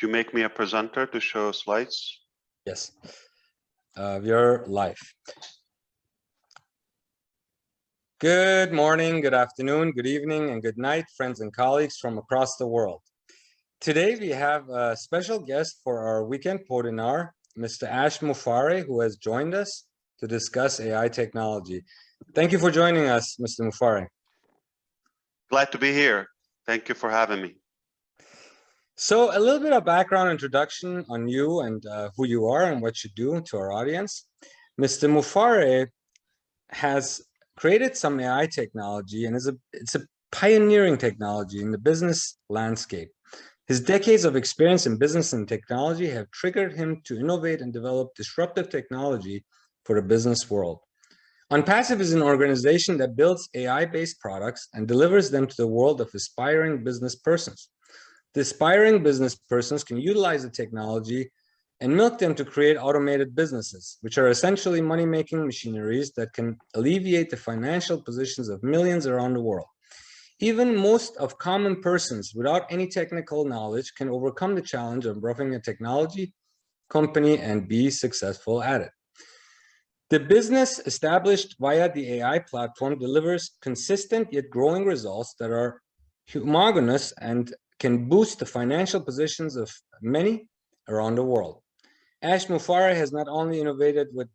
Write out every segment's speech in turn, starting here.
you make me a presenter to show slides? Yes, we are live. Good morning, good afternoon, good evening, and good night, friends and colleagues from across the world. Today we have a special guest for our weekend podinar, Mr. MUFAREH, who has joined us to discuss AI technology. Thank you for joining us, Mr. MUFAREH. Glad to be here. Thank you for having me. So a little bit of background introduction on you and who you are and what you do to our audience. Mr. MUFAREH has created some AI technology and it's a pioneering technology in the business landscape. His decades of experience in business and technology have triggered him to innovate and develop disruptive technology for the business world. OnPassive is an organization that builds AI-based products and delivers them to the world of aspiring business persons. The aspiring business persons can utilize the technology and milk them to create automated businesses, which are essentially money-making machineries that can alleviate the financial positions of millions around the world. Even most of common persons without any technical knowledge can overcome the challenge of roughing a technology company and be successful at it. The business established via the AI platform delivers consistent yet growing results that are homogeneous and can boost the financial positions of many around the world. MUFAREH has not only innovated with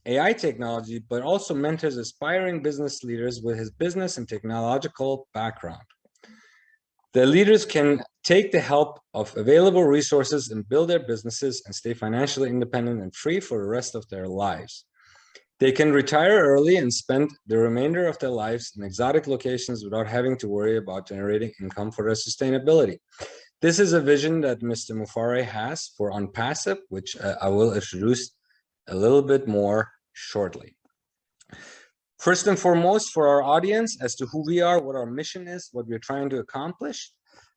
AI technology, but also mentors aspiring business leaders with his business and technological background. The leaders can take the help of available resources and build their businesses and stay financially independent and free for the rest of their lives. They can retire early and spend the remainder of their lives in exotic locations without having to worry about generating income for their sustainability. This is a vision that Mr. MUFAREH has for OnPassive, which I will introduce a little bit more shortly. First and foremost, for our audience, as to who we are, what our mission is, what we're trying to accomplish,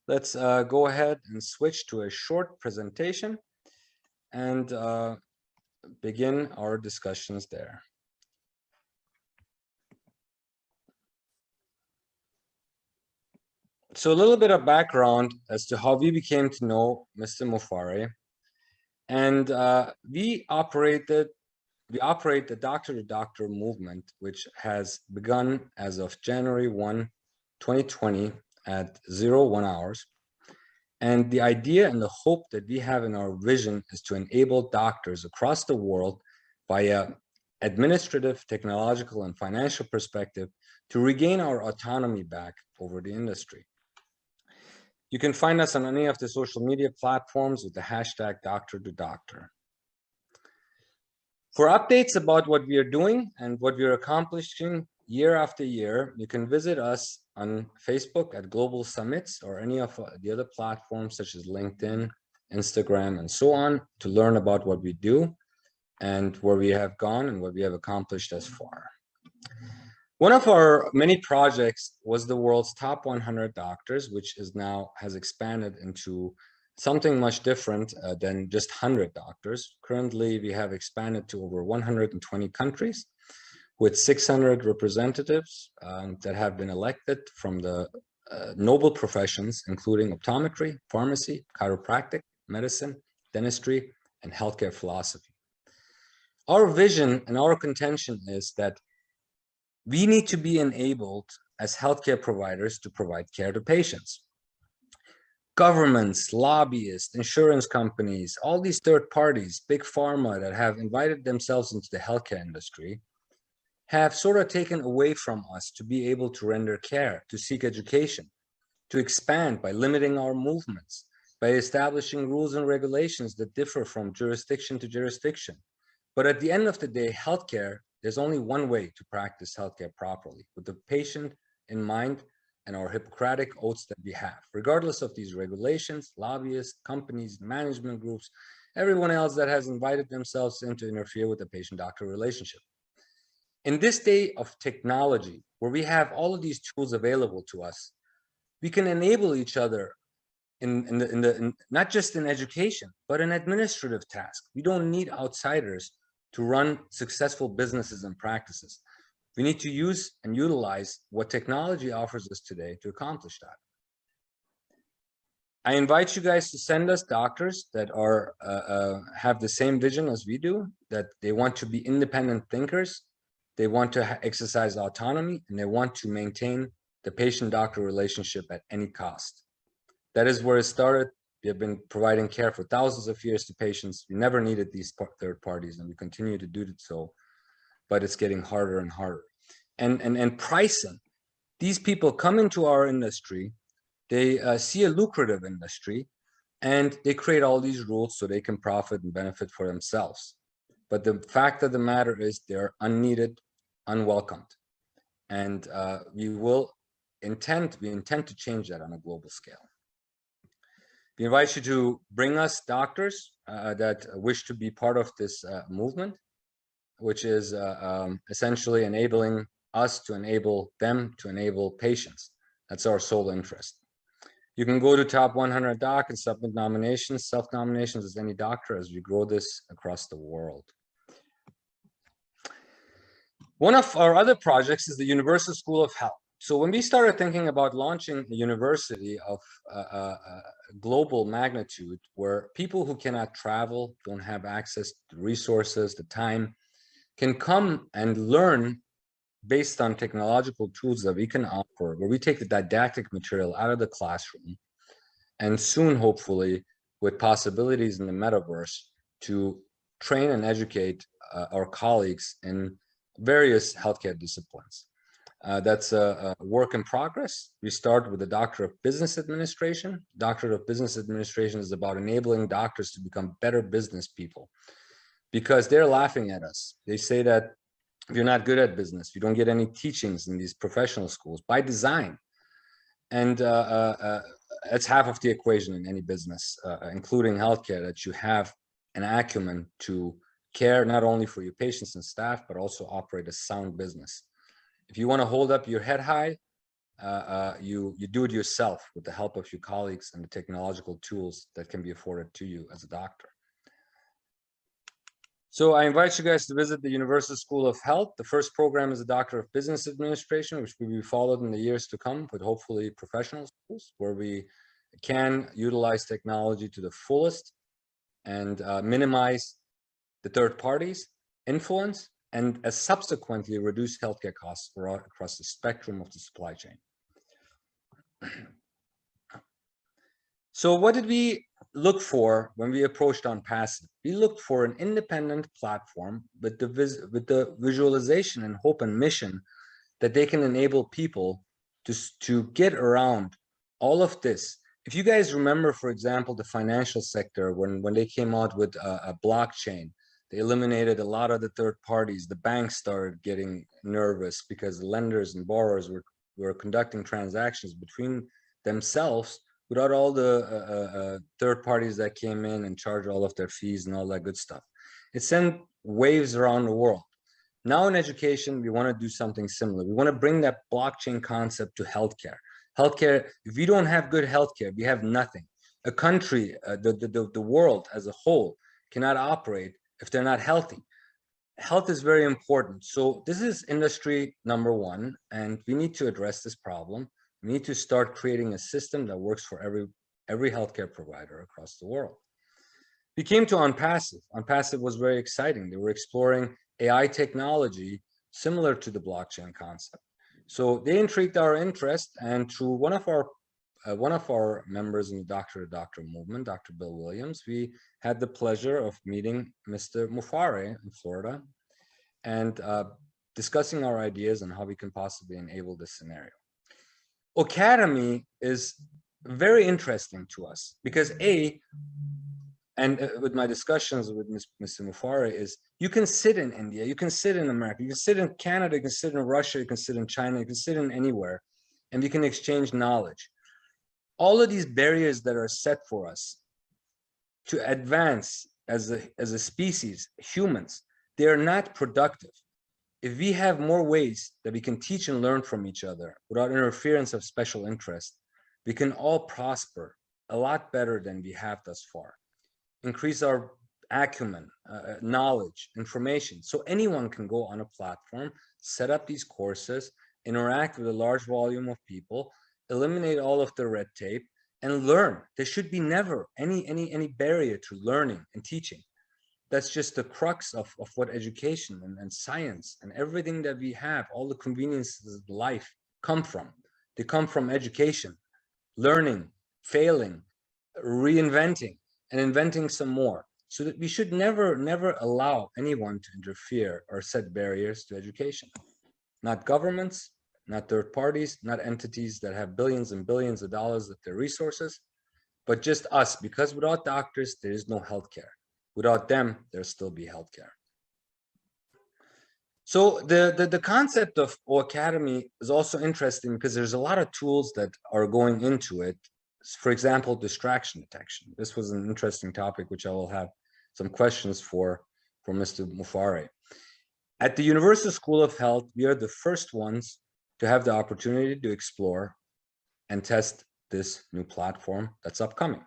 let's go ahead and switch to a short presentation and begin our discussions there. So a little bit of background as to how we became to know Mr. MUFAREH. And we operate the doctor-to-doctor movement, which has begun as of January 1, 2020 at 01 hours. And the idea and the hope that we have in our vision is to enable doctors across the world via administrative, technological, and financial perspective to regain our autonomy back over the industry. You can find us on any of the social media platforms with the hashtag #doctor2doctor. For updates about what we are doing and what we are accomplishing year after year, you can visit us on Facebook at Global Summits or any of the other platforms such as LinkedIn, Instagram, and so on to learn about what we do and where we have gone and what we have accomplished thus far. One of our many projects was the world's top 100 doctors, which is now has expanded into something much different than just 100 doctors. Currently, we have expanded to over 120 countries with 600 representatives that have been elected from the noble professions, including optometry, pharmacy, chiropractic, medicine, dentistry, and healthcare philosophy. Our vision and our contention is that we need to be enabled as healthcare providers to provide care to patients. Governments, lobbyists, insurance companies, all these third parties, big pharma that have invited themselves into the healthcare industry have sort of taken away from us to be able to render care, to seek education, to expand by limiting our movements, by establishing rules and regulations that differ from jurisdiction to jurisdiction. But at the end of the day, healthcare, there's only one way to practice healthcare properly, with the patient in mind and our Hippocratic oaths that we have, regardless of these regulations, lobbyists, companies, management groups, everyone else that has invited themselves in to interfere with the patient-doctor relationship. In this day of technology, where we have all of these tools available to us, we can enable each other in not just in education, but in administrative tasks. We don't need outsiders to run successful businesses and practices. We need to use and utilize what technology offers us today to accomplish that. I invite you guys to send us doctors that are have the same vision as we do, that they want to be independent thinkers, they want to exercise autonomy, and they want to maintain the patient-doctor relationship at any cost. That is where it started. We have been providing care for thousands of years to patients. We never needed these third parties, and we continue to do so, but it's getting harder and harder. And pricing. These people come into our industry, they see a lucrative industry, and they create all these rules so they can profit and benefit for themselves. But the fact of the matter is they're unneeded, unwelcomed. And we intend to change that on a global scale. We invite you to bring us doctors that wish to be part of this movement, which is essentially enabling us to enable them to enable patients. That's our sole interest. You can go to Top 100 Doc and submit nominations, self-nominations as any doctor as we grow this across the world. One of our other projects is the Universal School of Health. So when we started thinking about launching a university of global magnitude, where people who cannot travel, don't have access to the resources, the time, can come and learn based on technological tools that we can offer, where we take the didactic material out of the classroom, and soon, hopefully, with possibilities in the metaverse, to train and educate our colleagues in various healthcare disciplines. That's a work in progress. We start with a Doctor of Business Administration. Doctor of Business Administration is about enabling doctors to become better business people, because they're laughing at us. They say that if you're not good at business, you don't get any teachings in these professional schools by design. And it's half of the equation in any business, including healthcare, that you have an acumen to care not only for your patients and staff, but also operate a sound business. If you want to hold up your head high, you do it yourself with the help of your colleagues and the technological tools that can be afforded to you as a doctor. So I invite you guys to visit the Universal School of Health. The first program is a Doctor of Business Administration, which will be followed in the years to come with hopefully professional schools, where we can utilize technology to the fullest and minimize the third parties' influence, and subsequently reduce healthcare costs across the spectrum of the supply chain. So what did we look for when we approached OnPassive? We looked for an independent platform with the visualization and hope and mission that they can enable people to get around all of this. If you guys remember, for example, the financial sector, when they came out with a blockchain, they eliminated a lot of the third parties. The banks started getting nervous because lenders and borrowers were conducting transactions between themselves without all the third parties that came in and charged all of their fees and all that good stuff. It sent waves around the world. Now in education, we want to do something similar. We want to bring that blockchain concept to healthcare. Healthcare, if we don't have good healthcare, we have nothing. A country, the world as a whole cannot operate if they're not healthy. Health is very important. So this is industry number one, and we need to address this problem. We need to start creating a system that works for every healthcare provider across the world. We came to OnPassive. OnPassive was very exciting. They were exploring AI technology similar to the blockchain concept. So they intrigued our interest, and through one of our members in the doctor-to-doctor movement, Dr. Bill Williams, we had the pleasure of meeting Mr. MUFAREH in Florida and discussing our ideas on how we can possibly enable this scenario. Academy is very interesting to us because with my discussions with Mr. MUFAREH, is you can sit in India, you can sit in America, you can sit in Canada, you can sit in Russia, you can sit in China, you can sit in anywhere, and we can exchange knowledge. All of these barriers that are set for us to advance as a species, humans, they are not productive. If we have more ways that we can teach and learn from each other without interference of special interest, we can all prosper a lot better than we have thus far. Increase our acumen, knowledge, information. So anyone can go on a platform, set up these courses, interact with a large volume of people, eliminate all of the red tape, and learn. There should be never any barrier to learning and teaching. That's just the crux of what education and science and everything that we have, all the conveniences of life come from. They come from education, learning, failing, reinventing, and inventing some more. So that we should never allow anyone to interfere or set barriers to education. Not governments, not third parties, not entities that have billions and billions of dollars of their resources, but just us, because without doctors, there is no healthcare. Without them, there'll still be healthcare. So the concept of O Academy is also interesting because there's a lot of tools that are going into it. For example, distraction detection. This was an interesting topic, which I will have some questions for Mr. MUFAREH. At the Universal School of Health, we are the first ones to have the opportunity to explore and test this new platform that's upcoming.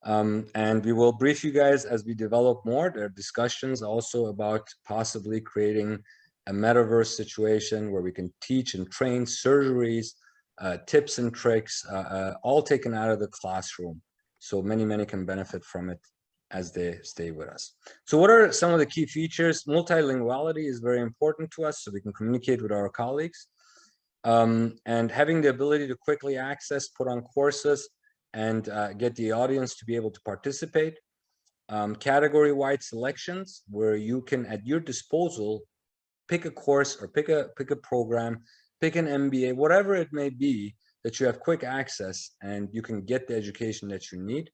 And we will brief you guys as we develop more. There are discussions also about possibly creating a metaverse situation where we can teach and train surgeries, tips and tricks, all taken out of the classroom. So many can benefit from it as they stay with us. So what are some of the key features? Multilinguality is very important to us so we can communicate with our colleagues. And having the ability to quickly access, put on courses, and get the audience to be able to participate. Category-wide selections where you can, at your disposal, pick a course or pick a program, pick an MBA, whatever it may be, that you have quick access and you can get the education that you need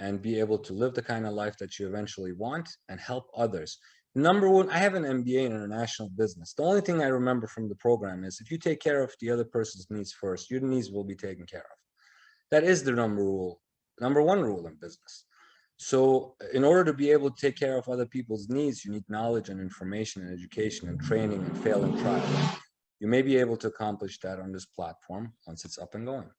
and be able to live the kind of life that you eventually want and help others. Number one, I have an MBA in international business. The only thing I remember from the program is if you take care of the other person's needs first, your needs will be taken care of. That is the number one rule in business. So in order to be able to take care of other people's needs, you need knowledge and information and education and training and fail and try. You may be able to accomplish that on this platform once it's up and going.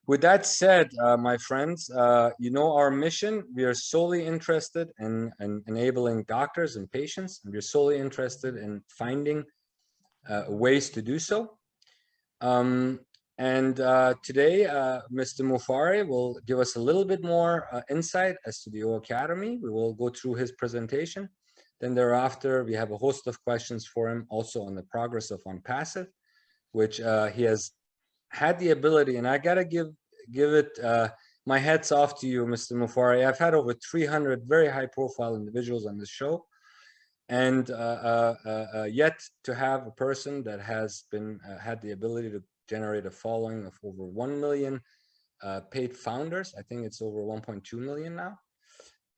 With that said, my friends, you know our mission. We are solely interested in enabling doctors and patients, and we're solely interested in finding ways to do so. Today, Mr. MUFAREH will give us a little bit more insight as to the O Academy. We will go through his presentation. Then thereafter, we have a host of questions for him also on the progress of OnPassive, which he has had the ability, and I gotta give it my hats off to you, Mr. MUFAREH. I've had over 300 very high-profile individuals on this show, and yet to have a person that has been had the ability to generate a following of over 1 million paid founders. I think it's over 1.2 million now.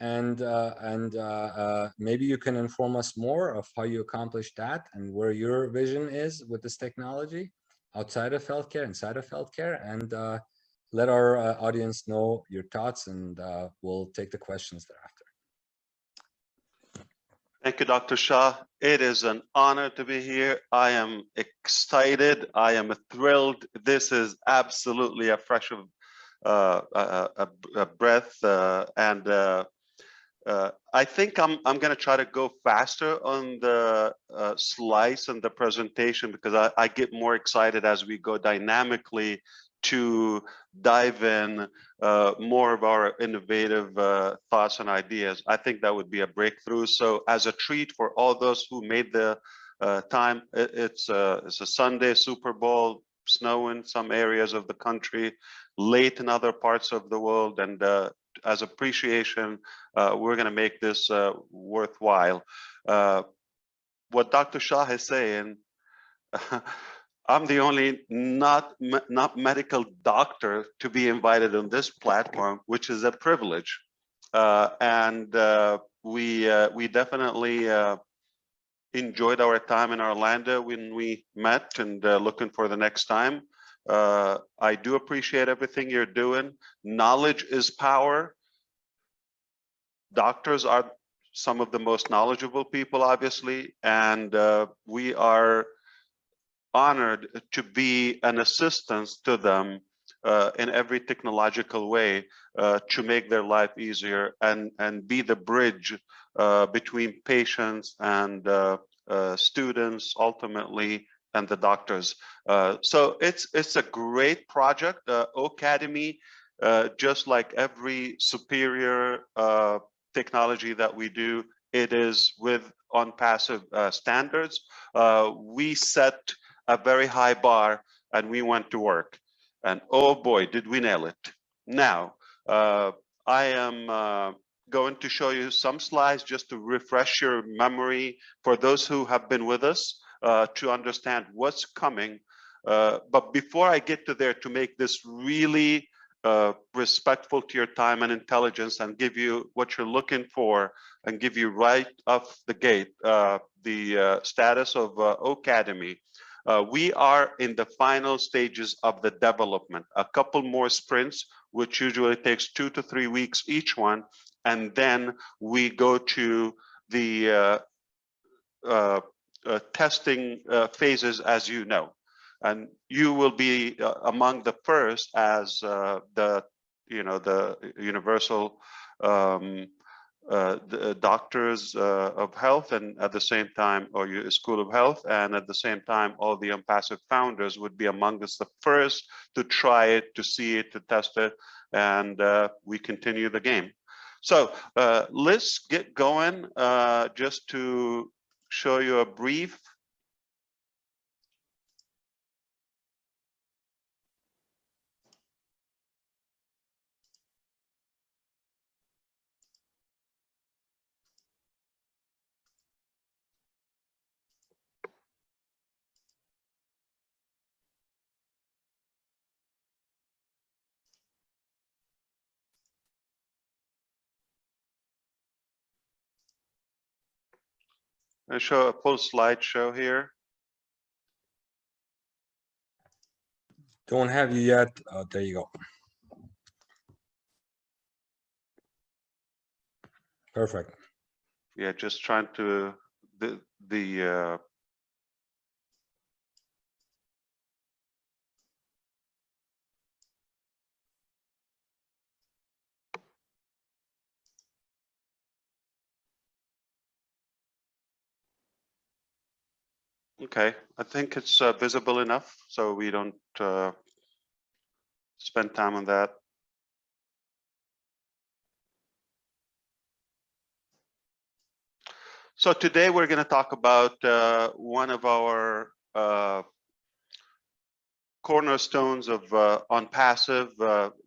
And maybe you can inform us more of how you accomplished that and where your vision is with this technology outside of healthcare, inside of healthcare, and let our audience know your thoughts, and we'll take the questions thereafter. Thank you, Dr. Shah. It is an honor to be here. I am excited. I am thrilled. This is absolutely a fresh breath, and I think I'm going to try to go faster on the slides and the presentation because I get more excited as we go dynamically to dive in more of our innovative thoughts and ideas. I think that would be a breakthrough. So as a treat for all those who made the time, it's a Sunday, Super Bowl, snow in some areas of the country, late in other parts of the world, and as appreciation, we're going to make this worthwhile. What Dr. Shah is saying, I'm the only not medical doctor to be invited on this platform, which is a privilege. We definitely enjoyed our time in Orlando when we met, and looking for the next time. I do appreciate everything you're doing. Knowledge is power. Doctors are some of the most knowledgeable people, obviously, and we are honored to be an assistance to them in every technological way to make their life easier and be the bridge between patients and students, ultimately the doctors. So it's a great project. Academy, just like every superior technology that we do, it is with on passive standards. We set a very high bar and we went to work. And oh boy, did we nail it. Now, I am going to show you some slides just to refresh your memory for those who have been with us to understand what's coming. But before I get to there, to make this really respectful to your time and intelligence and give you what you're looking for and give you right off the gate the status of Academy. We are in the final stages of the development, a couple more sprints, which usually takes 2 to 3 weeks each one. And then we go to the testing phases, as you know. And you will be among the first as the universal the doctors of health, and at the same time, or your school of health, and at the same time, all the Unpassive founders would be among us the first to try it, to see it, to test it, and we continue the game. So let's get going. Just to show you a brief. I show a full slideshow here. Don't have you yet. There you go. Perfect. Yeah, just trying to okay, I think it's visible enough, so we don't spend time on that. So today we're going to talk about one of our cornerstones of Unpassive,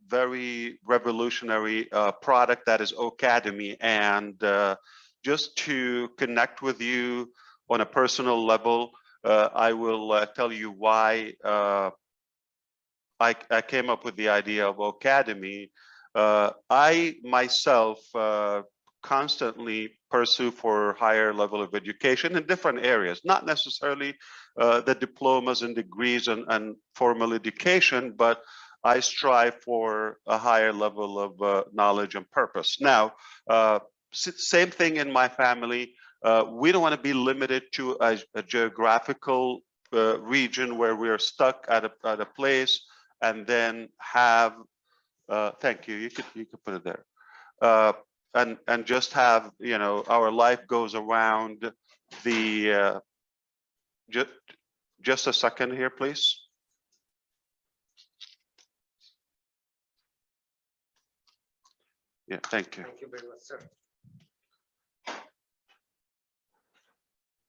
very revolutionary product that is Academy. And just to connect with you on a personal level, I will tell you why I came up with the idea of Academy. I myself constantly pursue for higher level of education in different areas, not necessarily the diplomas and degrees and formal education, but I strive for a higher level of knowledge and purpose. Now, same thing in my family. We don't want to be limited to a geographical region where we are stuck at a place and then have, thank you, you could put it there. And just have, you know, our life goes around the, just a second here, please. Yeah, thank you. Thank you very much, sir.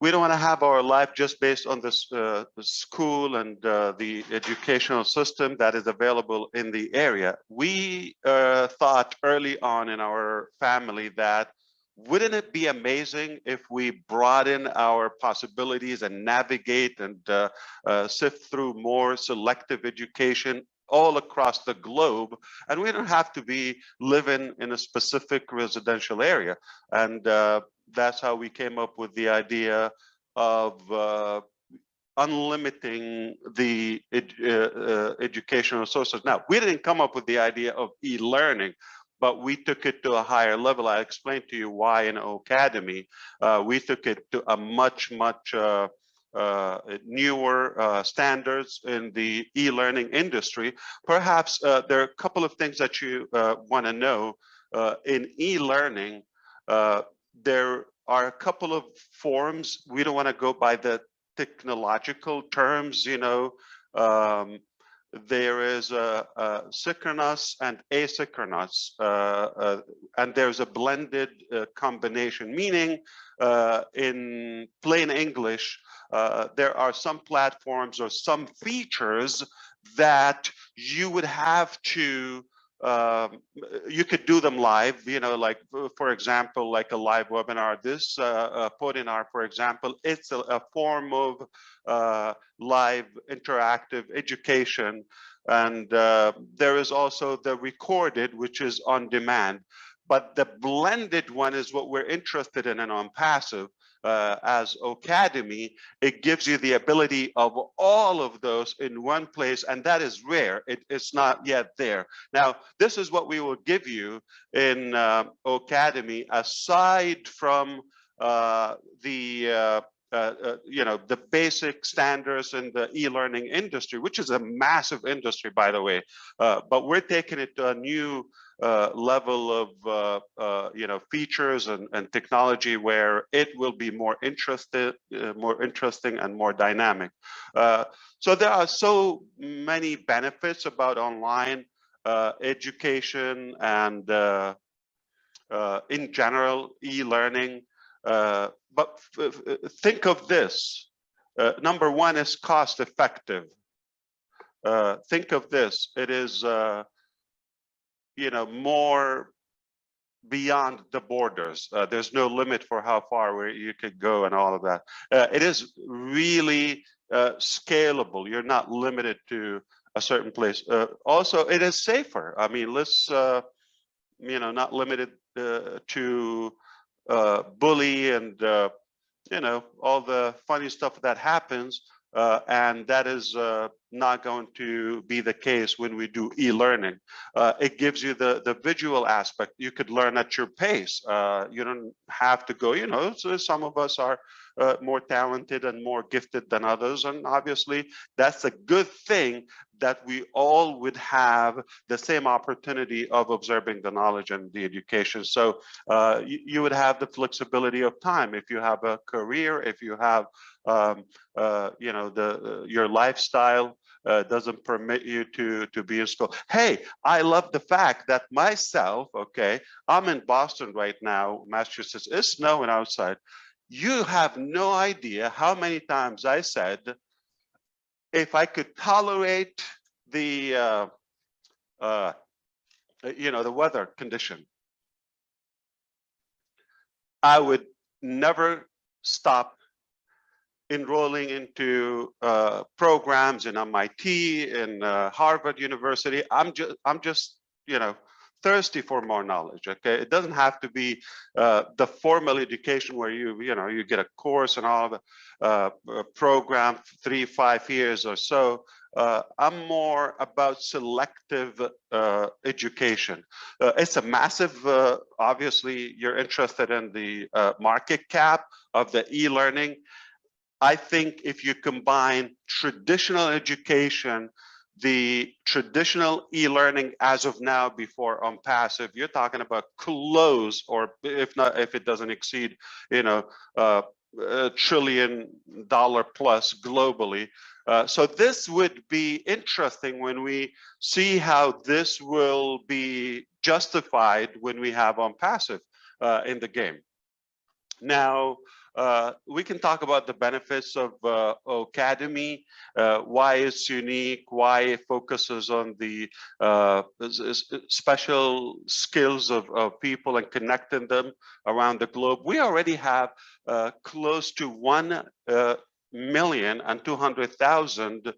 We don't want to have our life just based on this the school and the educational system that is available in the area. We thought early on in our family that wouldn't it be amazing if we broaden our possibilities and navigate and sift through more selective education all across the globe, and we don't have to be living in a specific residential area. And that's how we came up with the idea of unlimiting the educational sources. Now, we didn't come up with the idea of e-learning, but we took it to a higher level. I explained to you why in Academy. We took it to a much newer standards in the e-learning industry. Perhaps there are a couple of things that you want to know. In e-learning, there are a couple of forms. We don't want to go by the technological terms, you know, there is a synchronous and asynchronous, and there's a blended combination, meaning in plain English, there are some platforms or some features that you would have to you could do them live, you know, like for example, like a live webinar. This Podinar, for example, it's a form of live interactive education, and there is also the recorded, which is on demand. But the blended one is what we're interested in on passive. As Academy, it gives you the ability of all of those in one place, and that is rare. It's not yet there. Now, this is what we will give you in Academy, aside from you know, the basic standards in the e-learning industry, which is a massive industry, by the way. But we're taking it to a new level of you know, features and technology where it will be more interesting and more dynamic. So there are so many benefits about online education and in general e-learning. But think of this. Number one is cost effective. Think of this. It is you know, more beyond the borders. There's no limit for how far where you could go and all of that. It is really scalable. You're not limited to a certain place. Also, it is safer. I mean, let's you know, not limited to bully and you know, all the funny stuff that happens, and that is not going to be the case when we do e-learning. It gives you the visual aspect. You could learn at your pace. You don't have to go, you know, so some of us are more talented and more gifted than others, and obviously that's a good thing, that we all would have the same opportunity of observing the knowledge and the education. So you would have the flexibility of time if you have a career, if you have you know, your lifestyle doesn't permit you to be in school. Hey, I love the fact that myself, okay, I'm in Boston right now, Massachusetts. It's snowing outside. You have no idea how many times I said, if I could tolerate the you know, the weather condition, I would never stop enrolling into programs in MIT, in Harvard University. I'm just, you know, thirsty for more knowledge. Okay, it doesn't have to be the formal education where you know, you get a course and all the program 3-5 years or so. I'm more about selective education. It's a massive, obviously you're interested in the market cap of the e-learning. I think if you combine traditional education, the traditional e-learning as of now before on passive, you're talking about close, or if not, if it doesn't exceed, you know, $1 trillion plus globally. So this would be interesting when we see how this will be justified when we have on passive in the game. Now, we can talk about the benefits of Academy, why it's unique, why it focuses on the special skills of people and connecting them around the globe. We already have close to 1,200,000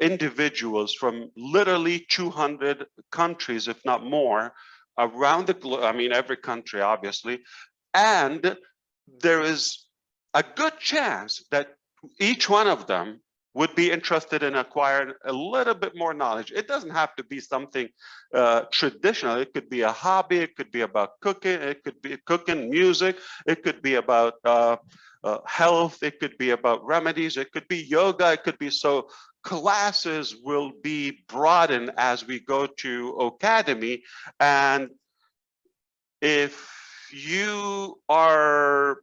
individuals from literally 200 countries, if not more, around the globe. I mean, every country, obviously. And there is a good chance that each one of them would be interested in acquiring a little bit more knowledge. It doesn't have to be something traditional. It could be a hobby. It could be about cooking. It could be cooking, music. It could be about health. It could be about remedies. It could be yoga. It could be so. Classes will be broadened as we go to Academy, and if you are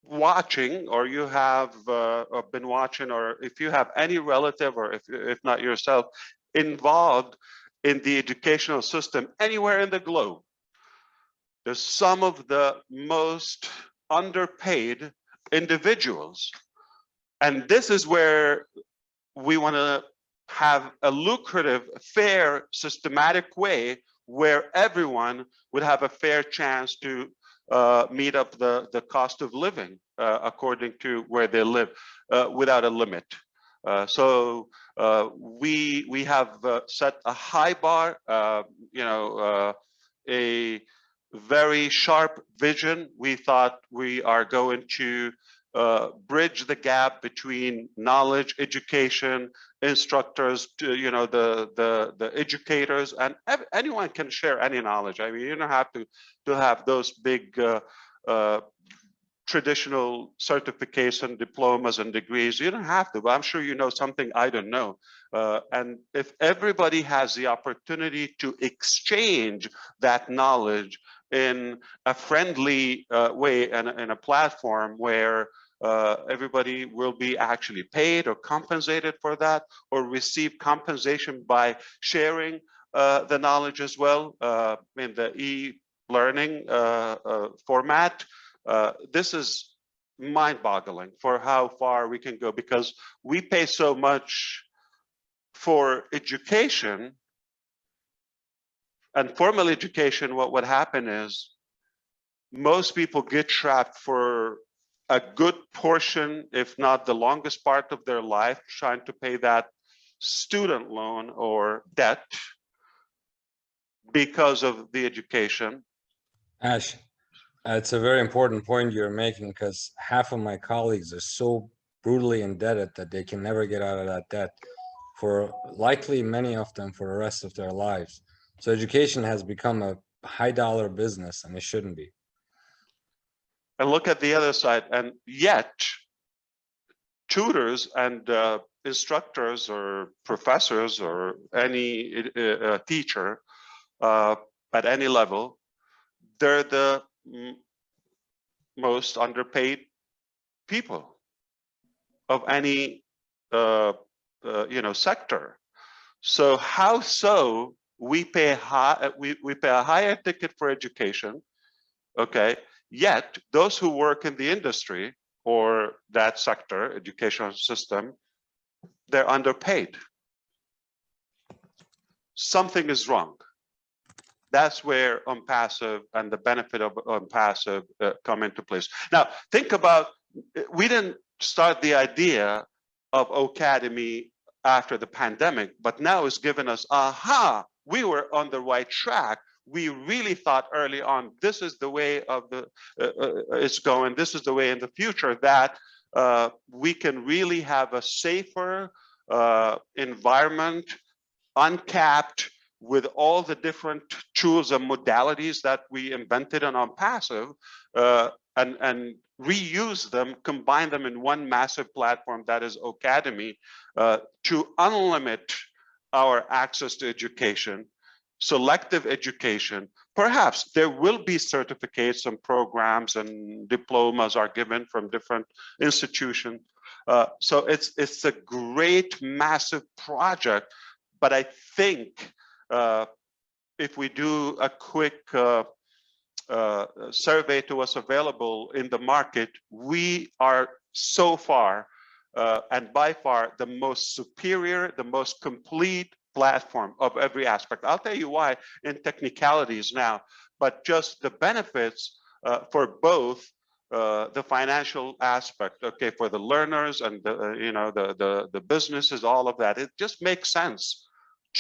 watching, or you have or been watching, or if you have any relative, or if not yourself, involved in the educational system anywhere in the globe, there's some of the most underpaid individuals. And this is where we want to have a lucrative, fair, systematic way where everyone would have a fair chance to meet up the cost of living according to where they live without a limit. We have set a high bar, a very sharp vision. We thought we are going to bridge the gap between knowledge, education, instructors, the educators, and anyone can share any knowledge. I mean, you don't have to have those big traditional certification, diplomas, and degrees. You don't have to, but I'm sure you know something I don't know. And if everybody has the opportunity to exchange that knowledge in a friendly way and in a platform where everybody will be actually paid or compensated for that, or receive compensation by sharing the knowledge as well in the e-learning format. This is mind-boggling for how far we can go, because we pay so much for education. And formal education, what would happen is most people get trapped for a good portion, if not the longest part of their life, trying to pay that student loan or debt because of the education. Ash, it's a very important point you're making, because half of my colleagues are so brutally indebted that they can never get out of that debt, for likely many of them for the rest of their lives. So education has become a high dollar business, and it shouldn't be. And look at the other side, and yet tutors and instructors or professors or any teacher at any level, they're the most underpaid people of any sector. So how so we pay a higher ticket for education, okay, yet those who work in the industry or that sector, educational system, they're underpaid. Something is wrong. That's where OnPassive and the benefit of OnPassive come into place. Now, think about, we didn't start the idea of Ocademy after the pandemic, but now it's given us, aha, we were on the right track. We really thought early on, this is the way of it's going, this is the way in the future, that we can really have a safer environment, uncapped, with all the different tools and modalities that we invented on OnPassive, and reuse them, combine them in one massive platform that is Ocademy, to unlimit our access to education, selective education. Perhaps there will be certificates and programs and diplomas are given from different institutions. So it's a great, massive project, but I think if we do a quick survey to what's available in the market, we are so far and by far the most superior, the most complete platform of every aspect. I'll tell you why in technicalities now, but just the benefits for both the financial aspect, okay, for the learners and the businesses, all of that. It just makes sense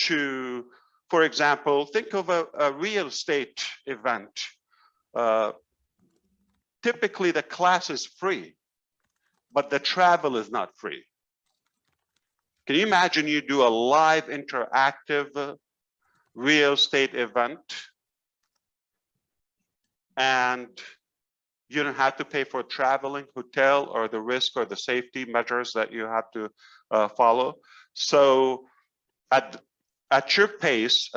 to, for example, think of a real estate event. Typically the class is free, but the travel is not free. Can you imagine you do a live interactive real estate event and you don't have to pay for traveling, hotel, or the risk or the safety measures that you have to follow? So at your pace,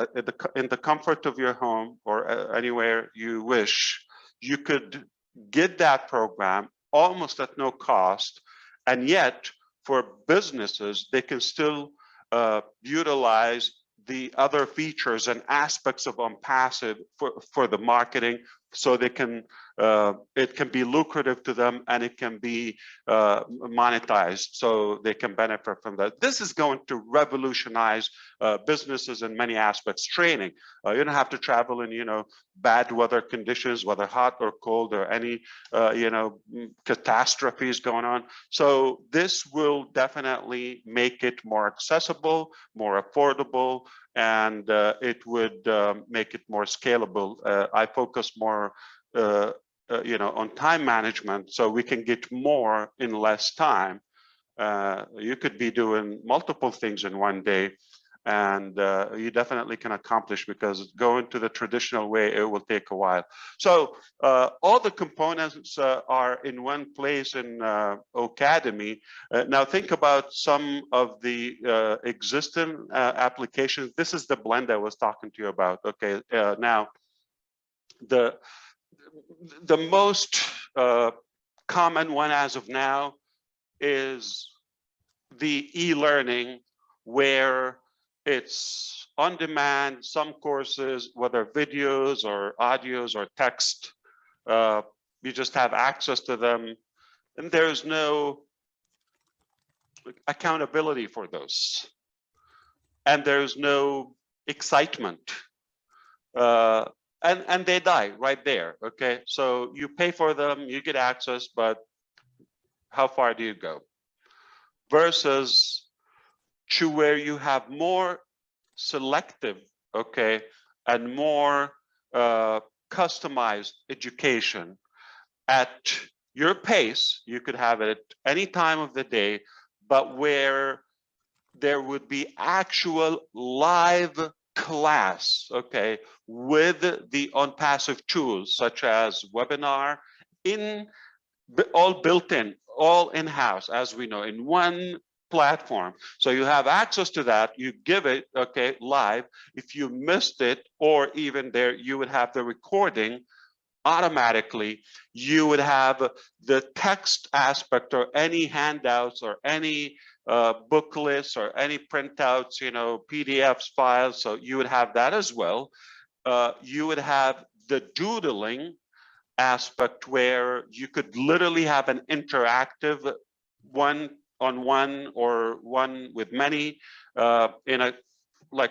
in the comfort of your home or anywhere you wish, you could get that program almost at no cost, and yet for businesses, they can still utilize the other features and aspects of OnPassive for the marketing, so they can it can be lucrative to them, and it can be monetized, so they can benefit from that. This is going to revolutionize businesses in many aspects. Training, you don't have to travel in bad weather conditions, whether hot or cold, or any catastrophes going on. So this will definitely make it more accessible, more affordable, and it would make it more scalable. I focus more on time management, so we can get more in less time. You could be doing multiple things in one day, and you definitely can accomplish, because going to the traditional way, it will take a while. So all the components are in one place in Ocademy. Now think about some of the existing applications. This is the blend I was talking to you about. Okay, now the most common one as of now is the e-learning, where it's on demand. Some courses, whether videos or audios or text, you just have access to them, and there's no accountability for those, and there's no excitement. And they die right there. Okay, so you pay for them, you get access, but how far do you go? Versus to where you have more selective, okay, and more customized education at your pace. You could have it at any time of the day, but where there would be actual live class, okay, with the OnPassive tools such as webinar, all built in, all in-house, as we know, in one platform. So you have access to that, you give it, okay, live. If you missed it, or even there, you would have the recording automatically. You would have the text aspect, or any handouts, or any booklets, or any printouts, PDFs, files. So you would have that as well. You would have the doodling aspect, where you could literally have an interactive one-on-one, or one with many, in a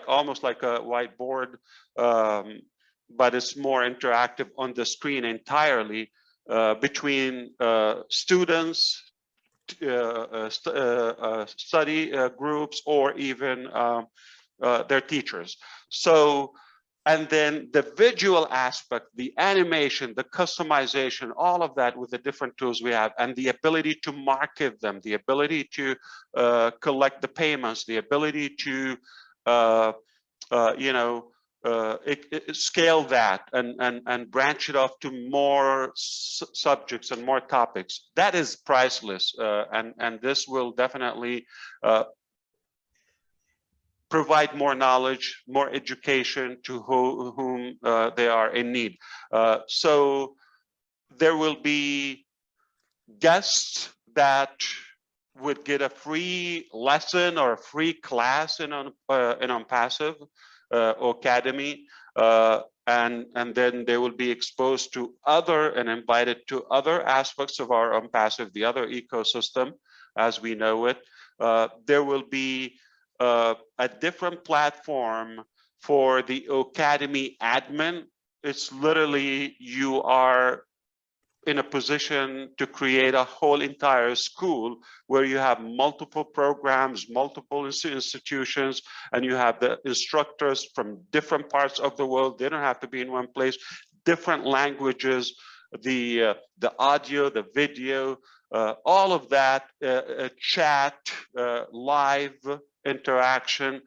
almost like a whiteboard, but it's more interactive on the screen entirely, between students, study groups, or even their teachers. So, and then the visual aspect, the animation, the customization, all of that with the different tools we have, and the ability to market them, the ability to collect the payments, the ability to scale that and branch it off to more subjects and more topics. That is priceless, and this will definitely provide more knowledge, more education to whom they are in need. So there will be guests that would get a free lesson or a free class in OnPassive Academy, and then they will be exposed to other and invited to other aspects of our OnPassive, the other ecosystem as we know it. There will be a different platform for the Academy admin. It's literally, you are in a position to create a whole entire school where you have multiple programs, multiple institutions, and you have the instructors from different parts of the world. They don't have to be in one place. Different languages, the audio, the video, all of that, chat, live interaction,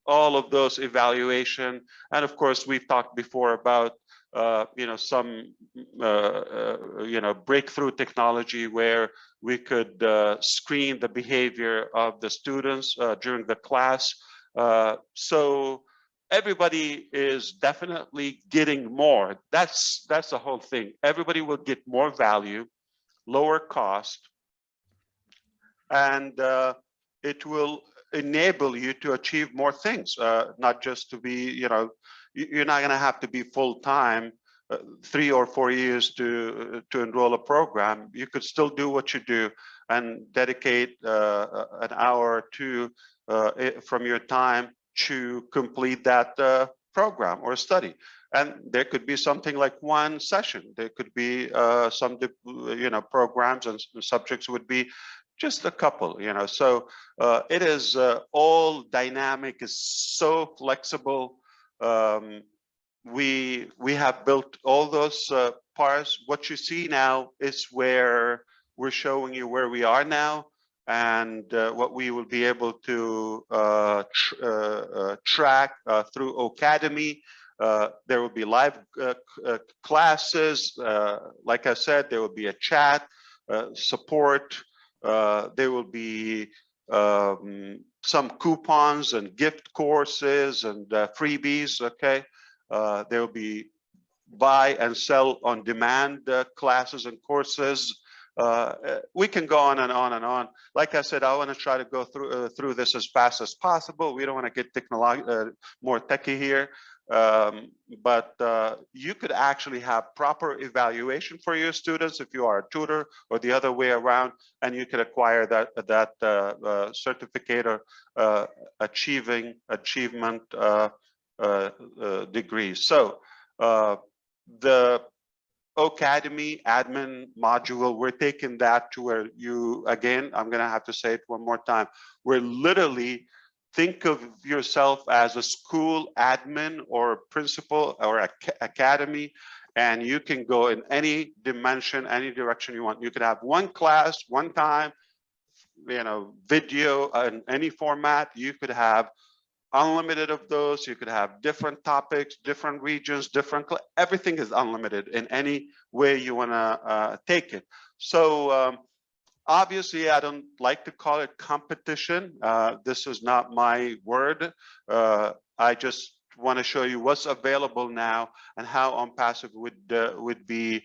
all of those evaluation. And of course, we've talked before about some breakthrough technology where we could screen the behavior of the students during the class. So everybody is definitely getting more. That's the whole thing. Everybody will get more value lower cost, and it will enable you to achieve more things, not just to be, you're not going to have to be full-time 3 or 4 years to enroll a program. You could still do what you do and dedicate an hour or two from your time to complete that program or study. And there could be something like one session. There could be some, programs and subjects would be just a couple, So it is all dynamic, is so flexible. We have built all those parts. What you see now is where we're showing you where we are now, and what we will be able to track through Academy. There will be live classes. Like I said, there will be a chat, support. There will be some coupons and gift courses and freebies, okay? There will be buy and sell on demand classes and courses. We can go on and on and on. Like I said, I want to try to go through this as fast as possible. We don't want to get more techie here. But you could actually have proper evaluation for your students if you are a tutor, or the other way around, and you can acquire that certificate or achievement degree. So the Academy admin module, we're taking that to where you, again, I'm going to have to say it one more time, we're literally, think of yourself as a school admin or principal or academy, and you can go in any dimension, any direction you want. You could have one class, one time, video in any format. You could have unlimited of those. You could have different topics, different regions, everything is unlimited in any way you want to take it. So obviously, I don't like to call it competition. This is not my word. I just want to show you what's available now and how OnPassive would be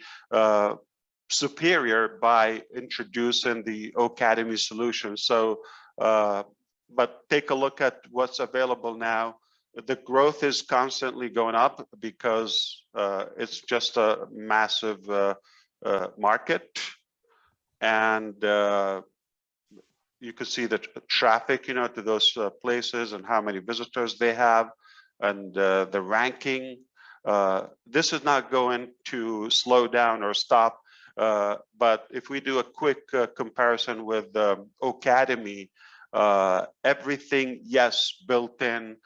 superior by introducing the Academy solution. So, but take a look at what's available now. The growth is constantly going up because it's just a massive market. And you can see the traffic, to those places and how many visitors they have, and the ranking. This is not going to slow down or stop. But if we do a quick comparison with Academy, everything, yes, built in.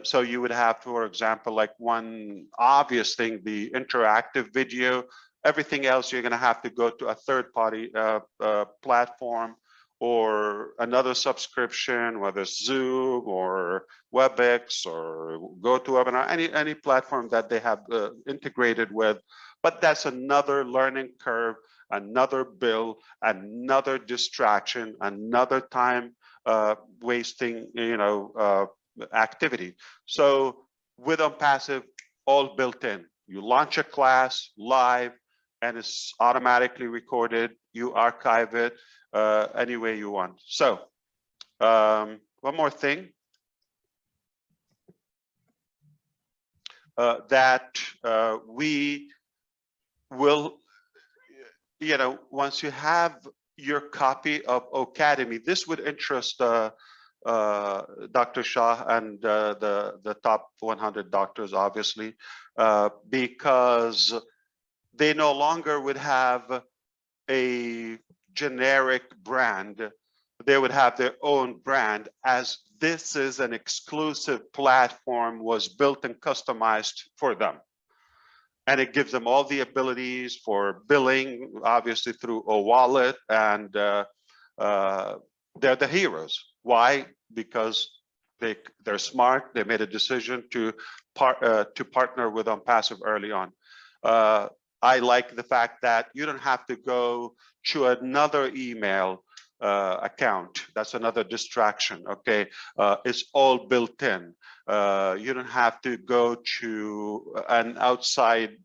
So you would have, for example, like one obvious thing, the interactive video. Everything else, you're going to have to go to a third-party platform or another subscription, whether it's Zoom or WebEx or GoToWebinar, any platform that they have integrated with. But that's another learning curve, another bill, another distraction, another time wasting, activity. So with OnPassive, all built in. You launch a class live, and it's automatically recorded. You archive it any way you want. So one more thing that we will, once you have your copy of Academy, this would interest Dr. Shah and the top 100 doctors, obviously, because they no longer would have a generic brand. They would have their own brand, as this is an exclusive platform, was built and customized for them. And it gives them all the abilities for billing, obviously through a wallet, and they're the heroes. Why? Because they're smart. They made a decision to partner with OnPassive early on. I like the fact that you don't have to go to another email account. That's another distraction. Okay, it's all built in. You don't have to go to an outside,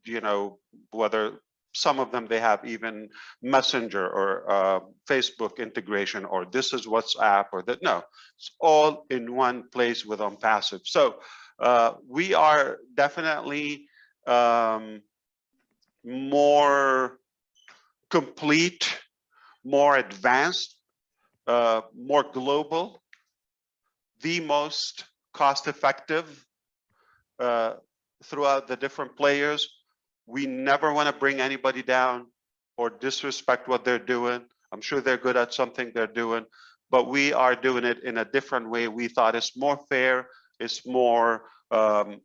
whether some of them, they have even Messenger or Facebook integration, or this is WhatsApp, or that. No, it's all in one place with OnPassive. So we are definitely more complete, more advanced, more global, the most cost-effective throughout the different players. We never want to bring anybody down or disrespect what they're doing. I'm sure they're good at something they're doing, but we are doing it in a different way. We thought it's more fair, it's more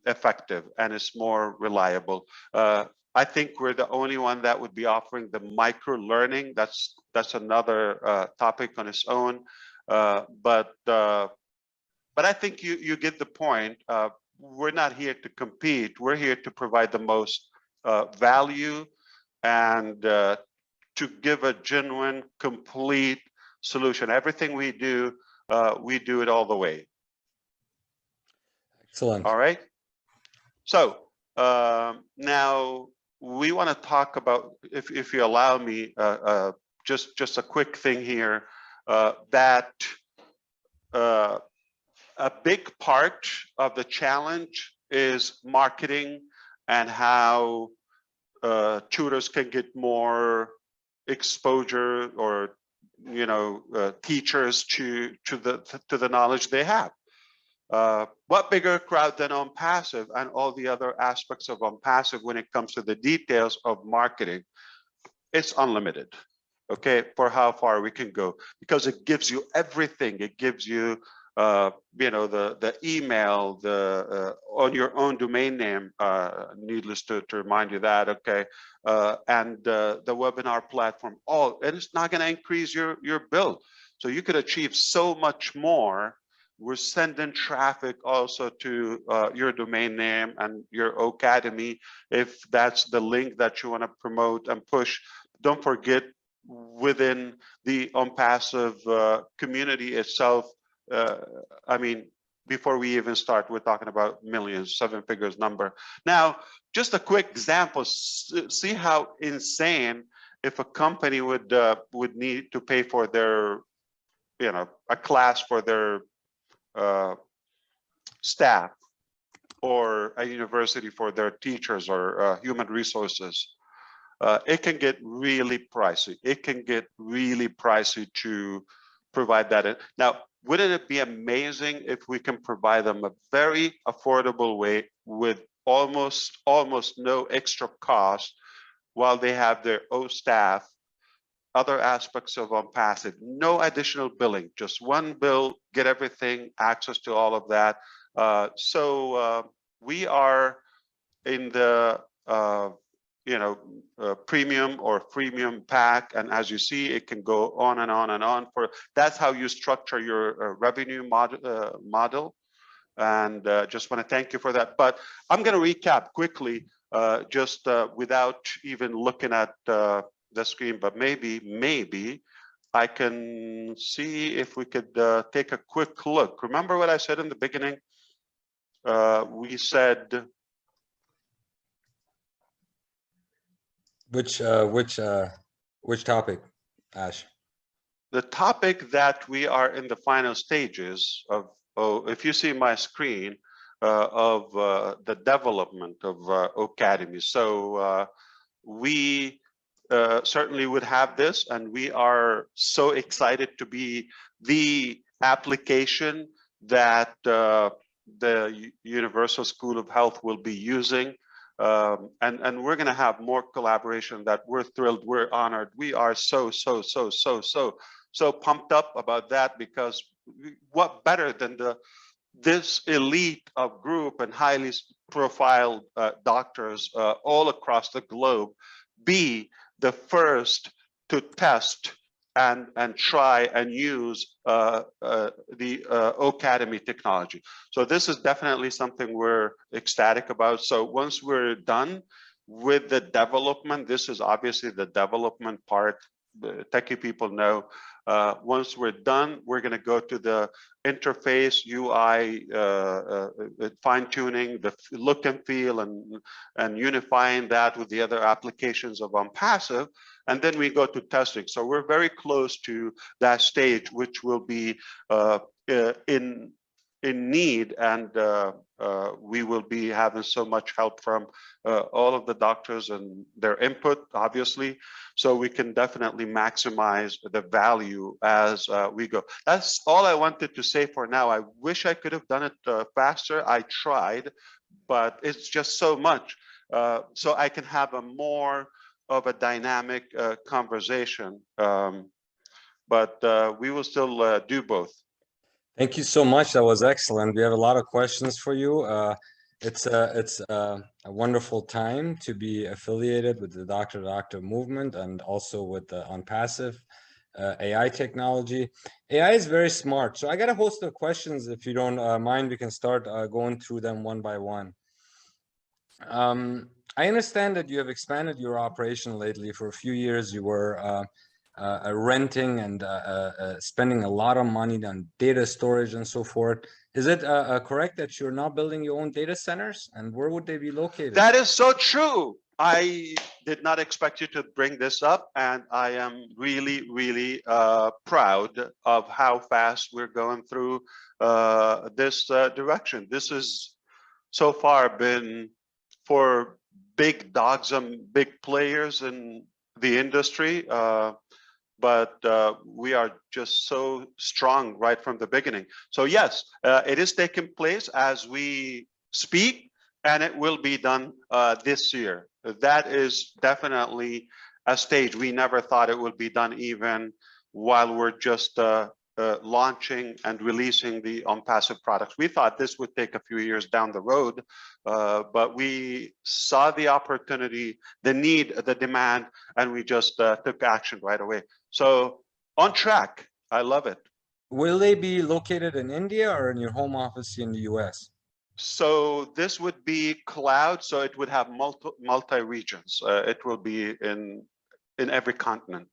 effective, and it's more reliable. I think we're the only one that would be offering the micro learning. That's another topic on its own. But I think you get the point. We're not here to compete. We're here to provide the most value and to give a genuine, complete solution. Everything we do it all the way. Excellent. All right. So now we want to talk about, if you allow me, just a quick thing here, that a big part of the challenge is marketing and how tutors can get more exposure, or teachers to the knowledge they have. What bigger crowd than OnPassive and all the other aspects of OnPassive when it comes to the details of marketing? It's unlimited, okay, for how far we can go, because it gives you everything. It gives you the email, on your own domain name, needless to remind you that, okay, and the webinar platform, and it's not going to increase your bill. So you could achieve so much more. We're sending traffic also to your domain name and your Academy, if that's the link that you want to promote and push. Don't forget, within the OnPassive community itself, I mean, before we even start, we're talking about millions, 7 figures number. Now, just a quick example. See how insane if a company would need to pay for their, a class for their staff, or a university for their teachers, or human resources. It can get really pricey. It can get really pricey to provide that. Now, wouldn't it be amazing if we can provide them a very affordable way with almost no extra cost, while they have their own staff, other aspects of OnPassive, no additional billing, just one bill, get everything, access to all of that. So we are in the premium or freemium pack, and as you see, it can go on and on and on. That's how you structure your revenue model. And just want to thank you for that. But I'm going to recap quickly, just without even looking at the screen. But maybe I can see if we could take a quick look. Remember what I said in the beginning? We said. Which topic, Ash? The topic that we are in the final stages of, if you see my screen, of the development of Academy. So we certainly would have this, and we are so excited to be the application that the Universal School of Health will be using. And we're going to have more collaboration that we're thrilled, we're honored. We are so pumped up about that, because what better than this elite of group and highly profiled doctors all across the globe be the first to test and try and use the Academy technology. So this is definitely something we're ecstatic about. So once we're done with the development, this is obviously the development part. techie people know, once we're done, we're going to go to the interface, UI, fine-tuning, the look and feel, and unifying that with the other applications of OnPassive, and then we go to testing. So we're very close to that stage, which will be in need, and we will be having so much help from all of the doctors and their input, obviously, so we can definitely maximize the value as we go. That's all I wanted to say for now. I wish I could have done it faster. I tried, but it's just so much. So I can have a more of a dynamic conversation, but we will still do both. Thank you so much. That was excellent. We have a lot of questions for you. It's a wonderful time to be affiliated with the doctor-to-doctor movement and also with the OnPassive AI technology. AI is very smart. So I got a host of questions. If you don't mind, we can start going through them one by one. I understand that you have expanded your operation lately. For a few years, you were renting and spending a lot of money on data storage and so forth. Is it correct that you're now building your own data centers, and where would they be located? That is so true. I did not expect you to bring this up, and I am really, really proud of how fast we're going through this direction. This has so far been for big dogs and big players in the industry, but we are just so strong right from the beginning. So yes, it is taking place as we speak, and it will be done this year. That is definitely a stage. We never thought it would be done even while we're just launching and releasing the OnPassive products. We thought this would take a few years down the road, but we saw the opportunity, the need, the demand, and we just took action right away. So on track. I love it. Will they be located in India or in your home office in the US? So this would be cloud, so it would have multi regions. It will be in every continent.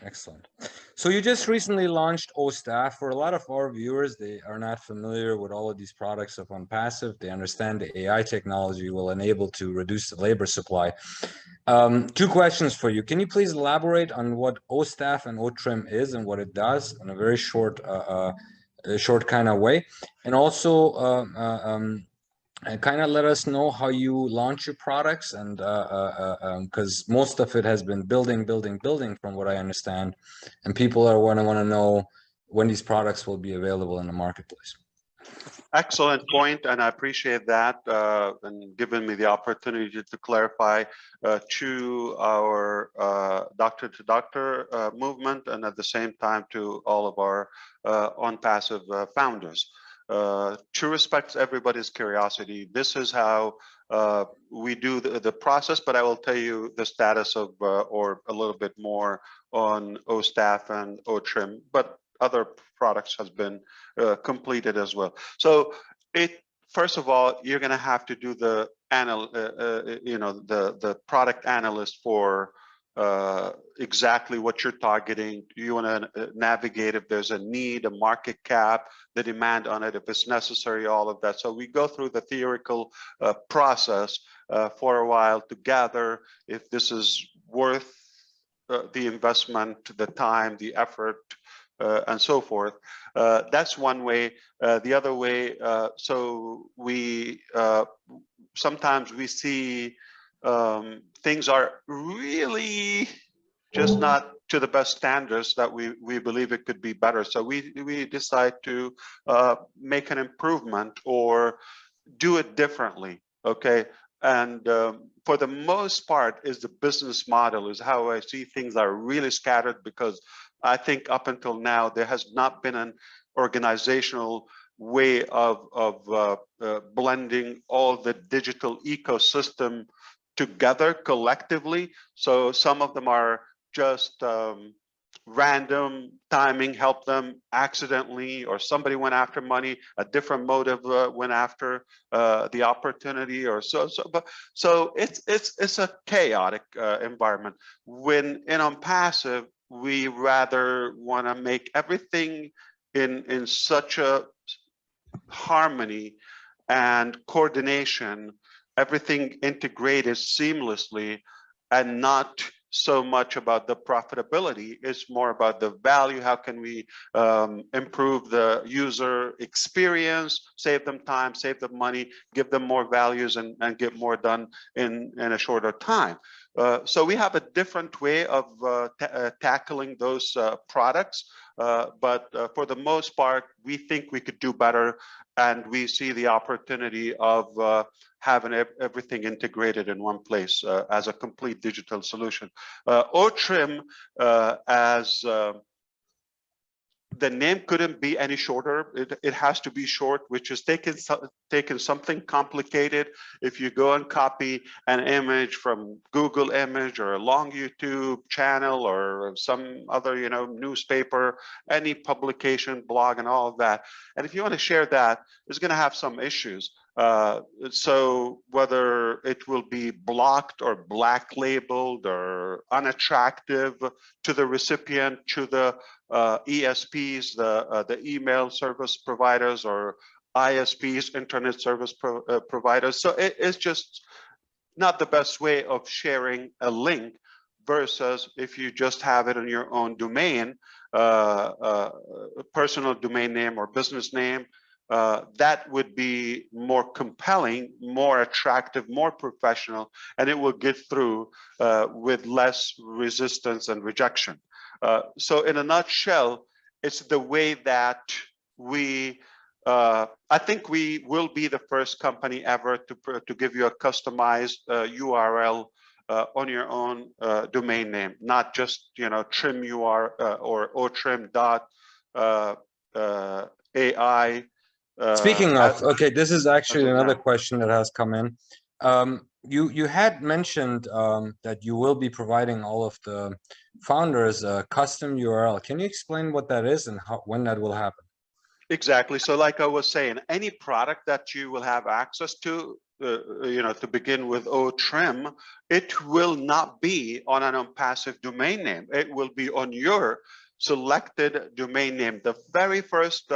Excellent. So you just recently launched OStaff. For a lot of our viewers, they are not familiar with all of these products of OnPassive. They understand the AI technology will enable to reduce the labor supply. Two questions for you. Can you please elaborate on what OStaff and OTrim is and what it does in a very short kind of way? And also kind of let us know how you launch your products, and because most of it has been building from what I understand, and people are want to know when these products will be available in the marketplace. Excellent point, and I appreciate that and giving me the opportunity to clarify to our doctor-to-doctor movement, and at the same time to all of our OnPassive founders. To respect everybody's curiosity, this is how we do the process, but I will tell you the status of or a little bit more on OStaff and OTrim, but other products has been completed as well. So first of all, you're going to have to do the the product analyst for exactly what you're targeting. You want to navigate if there's a need, a market cap, the demand on it, if it's necessary, all of that. So we go through the theoretical process for a while to gather if this is worth the investment, the time, the effort, and so forth. That's one way. The other way, so we sometimes we see things are really just not to the best standards that we believe it could be better. So we decide to make an improvement or do it differently. Okay. And for the most part is the business model, is how I see things are really scattered, because I think up until now, there has not been an organizational way of blending all the digital ecosystem together collectively. So some of them are just random timing helped them accidentally, or somebody went after money, a different motive went after the opportunity, or so it's a chaotic environment. When on passive, we rather want to make everything in such a harmony and coordination, everything integrated seamlessly, and not so much about the profitability. It's more about the value. How can we improve the user experience, save them time, save them money, give them more values, and get more done in a shorter time. So we have a different way of tackling those products. But for the most part, we think we could do better, and we see the opportunity of having everything integrated in one place as a complete digital solution. OTrim, as the name couldn't be any shorter. It has to be short, which is taking something complicated. If you go and copy an image from Google Image or a long YouTube channel or some other, newspaper, any publication, blog, and all of that, and if you want to share that, it's going to have some issues. So whether it will be blocked or black labeled or unattractive to the recipient, to the ESPs, the email service providers, or ISPs, internet service providers. So it's just not the best way of sharing a link, versus if you just have it in your own domain, personal domain name or business name. That would be more compelling, more attractive, more professional, and it will get through with less resistance and rejection. So in a nutshell, it's the way that we, I think we will be the first company ever to give you a customized URL on your own domain name, not just, trim UR or otrim.ai. Speaking of, okay, this is actually another now. question that has come in. You had mentioned that you will be providing all of the founders a custom URL. Can you explain what that is and when that will happen? Exactly. So like I was saying, any product that you will have access to, to begin with OTrim, it will not be on an unpassive domain name. It will be on your selected domain name. The very first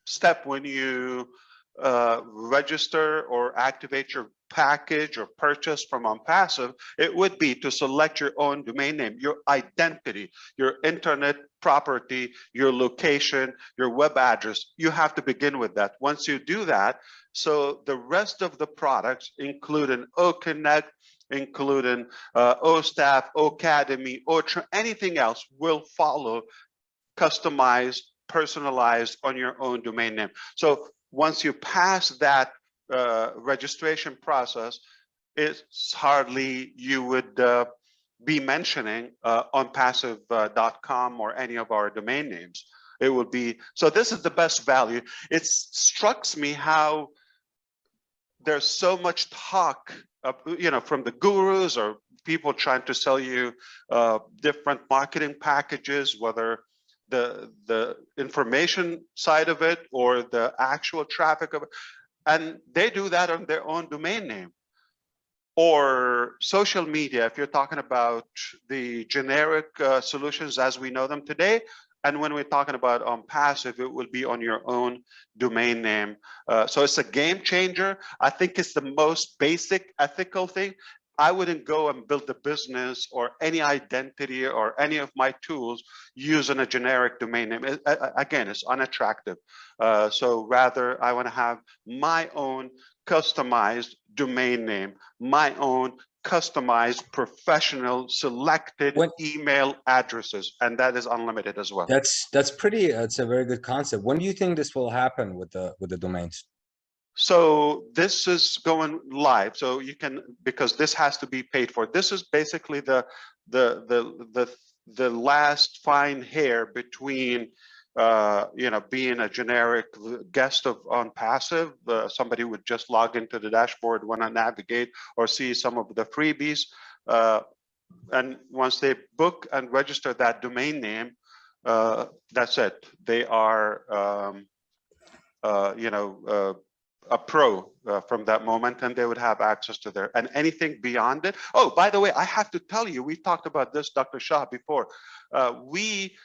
step when you register or activate your package or purchase from unpassive, it would be to select your own domain name, your identity, your internet property, your location, your web address. You have to begin with that. Once you do that, so the rest of the products, including OConnect, including OStaff, Ocademy, anything else will follow, customized, personalized on your own domain name. So once you pass that registration process, it's hardly you would be mentioning onpassive.com or any of our domain names. It would be, so this is the best value. It strikes me how there's so much talk of, from the gurus or people trying to sell you different marketing packages, whether the information side of it or the actual traffic of it, and they do that on their own domain name. Or social media, if you're talking about the generic solutions as we know them today, and when we're talking about passive, it will be on your own domain name. So it's a game changer. I think it's the most basic ethical thing. I wouldn't go and build a business or any identity or any of my tools using a generic domain name. Again, it's unattractive. So rather, I want to have my own customized domain name, my own customized professional selected email addresses, and that is unlimited as well. That's pretty. It's a very good concept. When do you think this will happen with the domains? So this is going live. So you can, because this has to be paid for. This is basically the last fine hair between being a generic guest on passive. Somebody would just log into the dashboard, want to navigate or see some of the freebies. and once they book and register that domain name, that's it. They are, a pro from that moment, and they would have access to their, and anything beyond it. Oh, by the way, I have to tell you, we talked about this, Dr. Shah, before. We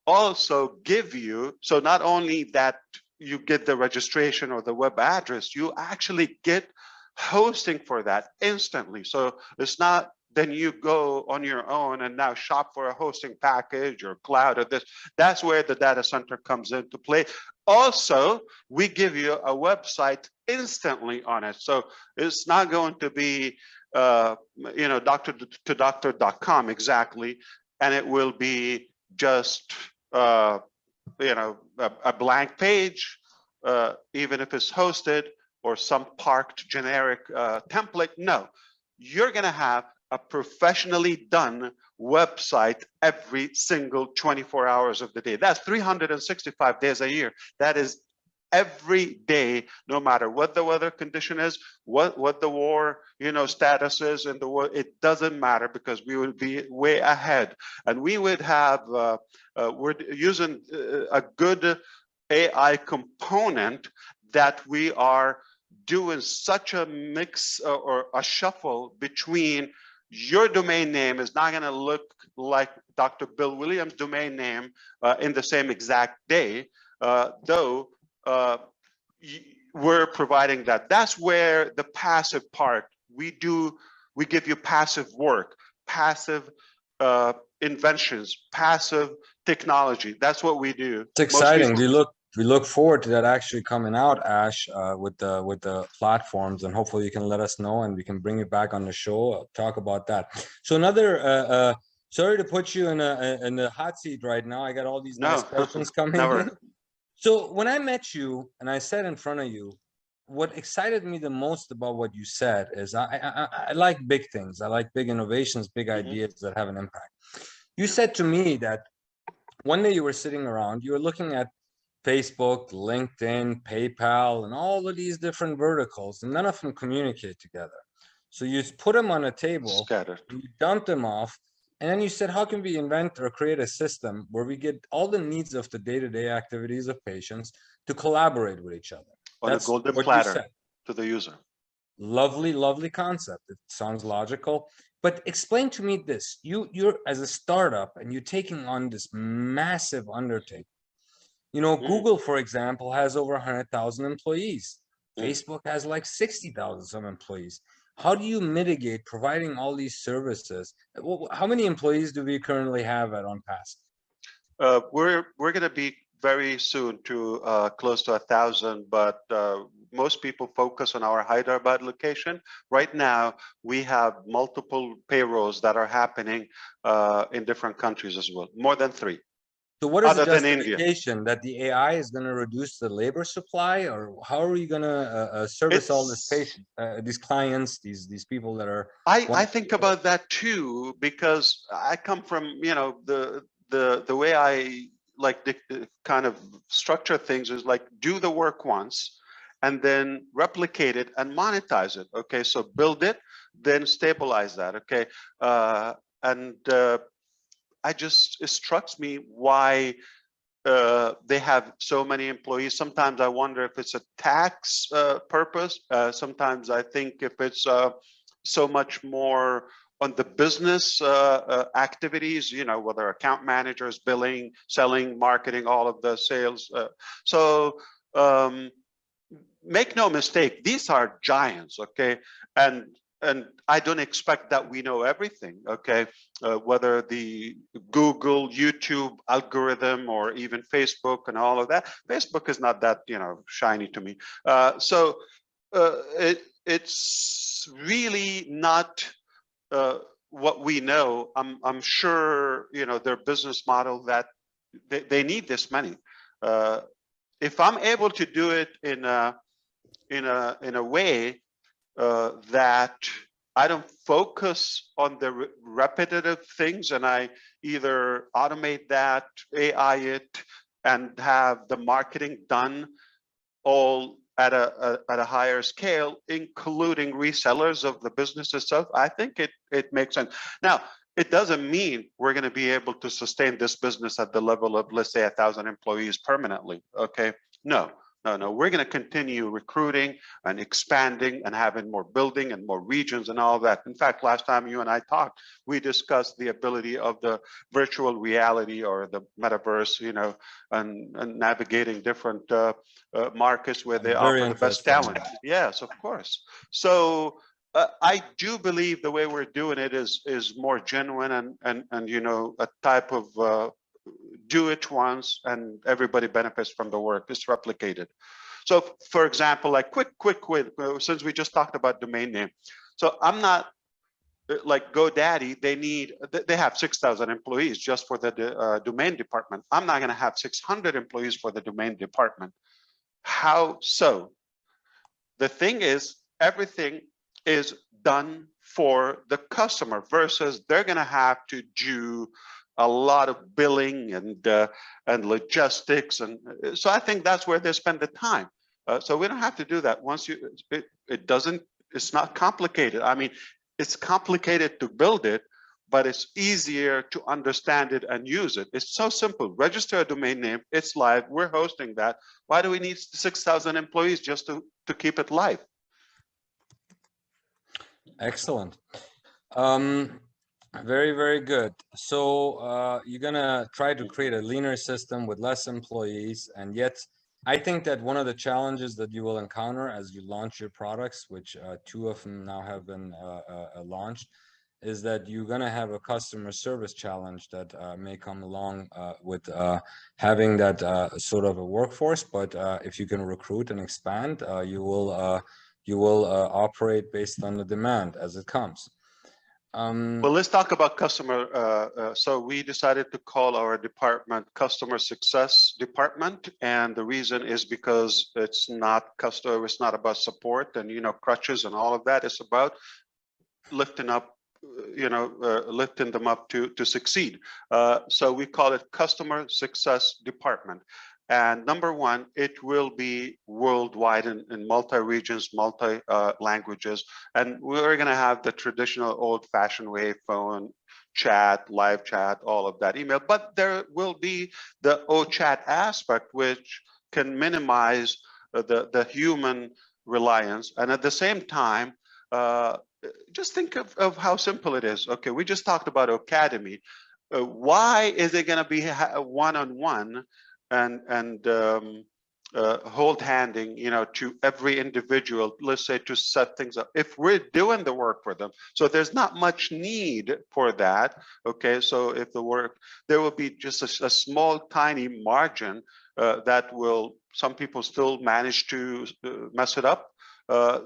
also give you, so not only that you get the registration or the web address, you actually get hosting for that instantly. So it's not then you go on your own and now shop for a hosting package or cloud or this. That's where the data center comes into play. Also, we give you a website instantly on it. So it's not going to be, doctor to doctor.com exactly. And it will be just, a blank page, even if it's hosted or some parked generic template. No, you're going to have a professionally done website every single 24 hours of the day. That's 365 days a year. That is every day, no matter what the weather condition is, what the war, status is in the world. It doesn't matter, because we will be way ahead, and we would have. We're using a good AI component that we are doing such a mix or a shuffle between. Your domain name is not going to look like Dr. Bill Williams' domain name in the same exact day, though we're providing that. That's where the passive part, we give you passive work, passive inventions, passive technology. That's what we do. It's exciting. We look forward to that actually coming out, Ash, with the platforms, and hopefully you can let us know and we can bring it back on the show, talk about that. So another, sorry to put you in the hot seat right now. I got all these nice questions coming in. So when I met you and I sat in front of you, what excited me the most about what you said is I like big things. I like big innovations, big ideas that have an impact. You said to me that one day you were sitting around, you were looking at Facebook, LinkedIn, PayPal, and all of these different verticals, and none of them communicate together. So you put them on a table, you dump them off, and then you said, how can we invent or create a system where we get all the needs of the day-to-day activities of patients to collaborate with each other? That's a golden platter to the user. Lovely, lovely concept. It sounds logical. But explain to me this. You're as a startup and you're taking on this massive undertaking. Google, for example, has over 100,000 employees. Facebook has like 60,000 some employees. How do you mitigate providing all these services? How many employees do we currently have at OnPass? We're going to be very soon to close to 1,000, but most people focus on our Hyderabad location. Right now, we have multiple payrolls that are happening in different countries as well, more than 3. So what is the justification that the AI is going to reduce the labor supply, or how are you going to service all this patient, these clients, these people that are? I think about that too, because I come from the way I like the kind of structure things is like do the work once and then replicate it and monetize it. Okay, so build it, then stabilize that. Okay, it strikes me why they have so many employees. Sometimes I wonder if it's a tax purpose. Sometimes I think if it's so much more on the business activities, whether account managers, billing, selling, marketing, all of the sales. Make no mistake, these are giants, okay? And I don't expect that we know everything, okay? Whether the Google, YouTube algorithm, or even Facebook and all of that. Facebook is not that, shiny to me. It's really not what we know. I'm sure, their business model that they need this money. If I'm able to do it in a way that I don't focus on the repetitive things, and I either automate that, AI it, and have the marketing done all at a higher scale, including resellers of the business itself, I think it makes sense. Now, it doesn't mean we're going to be able to sustain this business at the level of, let's say, 1,000 employees permanently. Okay, no. We're going to continue recruiting and expanding and having more building and more regions and all that. In fact, last time you and I talked, we discussed the ability of the virtual reality or the metaverse, and navigating different markets where they Very offer the best interesting. talent. Yes, of course. So I do believe the way we're doing it is more genuine and a type of do it once and everybody benefits from the work. It's replicated. So for example, like quick, since we just talked about domain name. So I'm not like GoDaddy, they have 6,000 employees just for the domain department. I'm not going to have 600 employees for the domain department. How so? The thing is, everything is done for the customer versus they're going to have to do a lot of billing and logistics, and so I think that's where they spend the time. So we don't have to do that. Once it's not complicated. I mean, it's complicated to build it, but it's easier to understand it and use it. It's so simple. Register a domain name. It's live. We're hosting that. Why do we need 6,000 employees just to keep it live? Excellent. Very, very good. So you're gonna try to create a leaner system with less employees, and yet I think that one of the challenges that you will encounter as you launch your products, which 2 of them now have been launched, is that you're gonna have a customer service challenge that may come along with having that sort of a workforce. But if you can recruit and expand, you will operate based on the demand as it comes. Well, let's talk about customer. So we decided to call our department Customer Success Department, and the reason is because it's not about support and crutches and all of that. It's about lifting up, lifting them up to succeed. So we call it Customer Success Department. And number one, it will be worldwide in multi-regions, multi-languages. And we're going to have the traditional old-fashioned way, phone, chat, live chat, all of that, email. But there will be the OChat aspect, which can minimize the human reliance. And at the same time, just think of how simple it is. Okay, we just talked about Academy. Why is it going to be one-on-one and hold handing, to every individual, let's say, to set things up if we're doing the work for them? So there's not much need for that. Okay, so if there will be just a small, tiny margin that some people still manage to mess it up.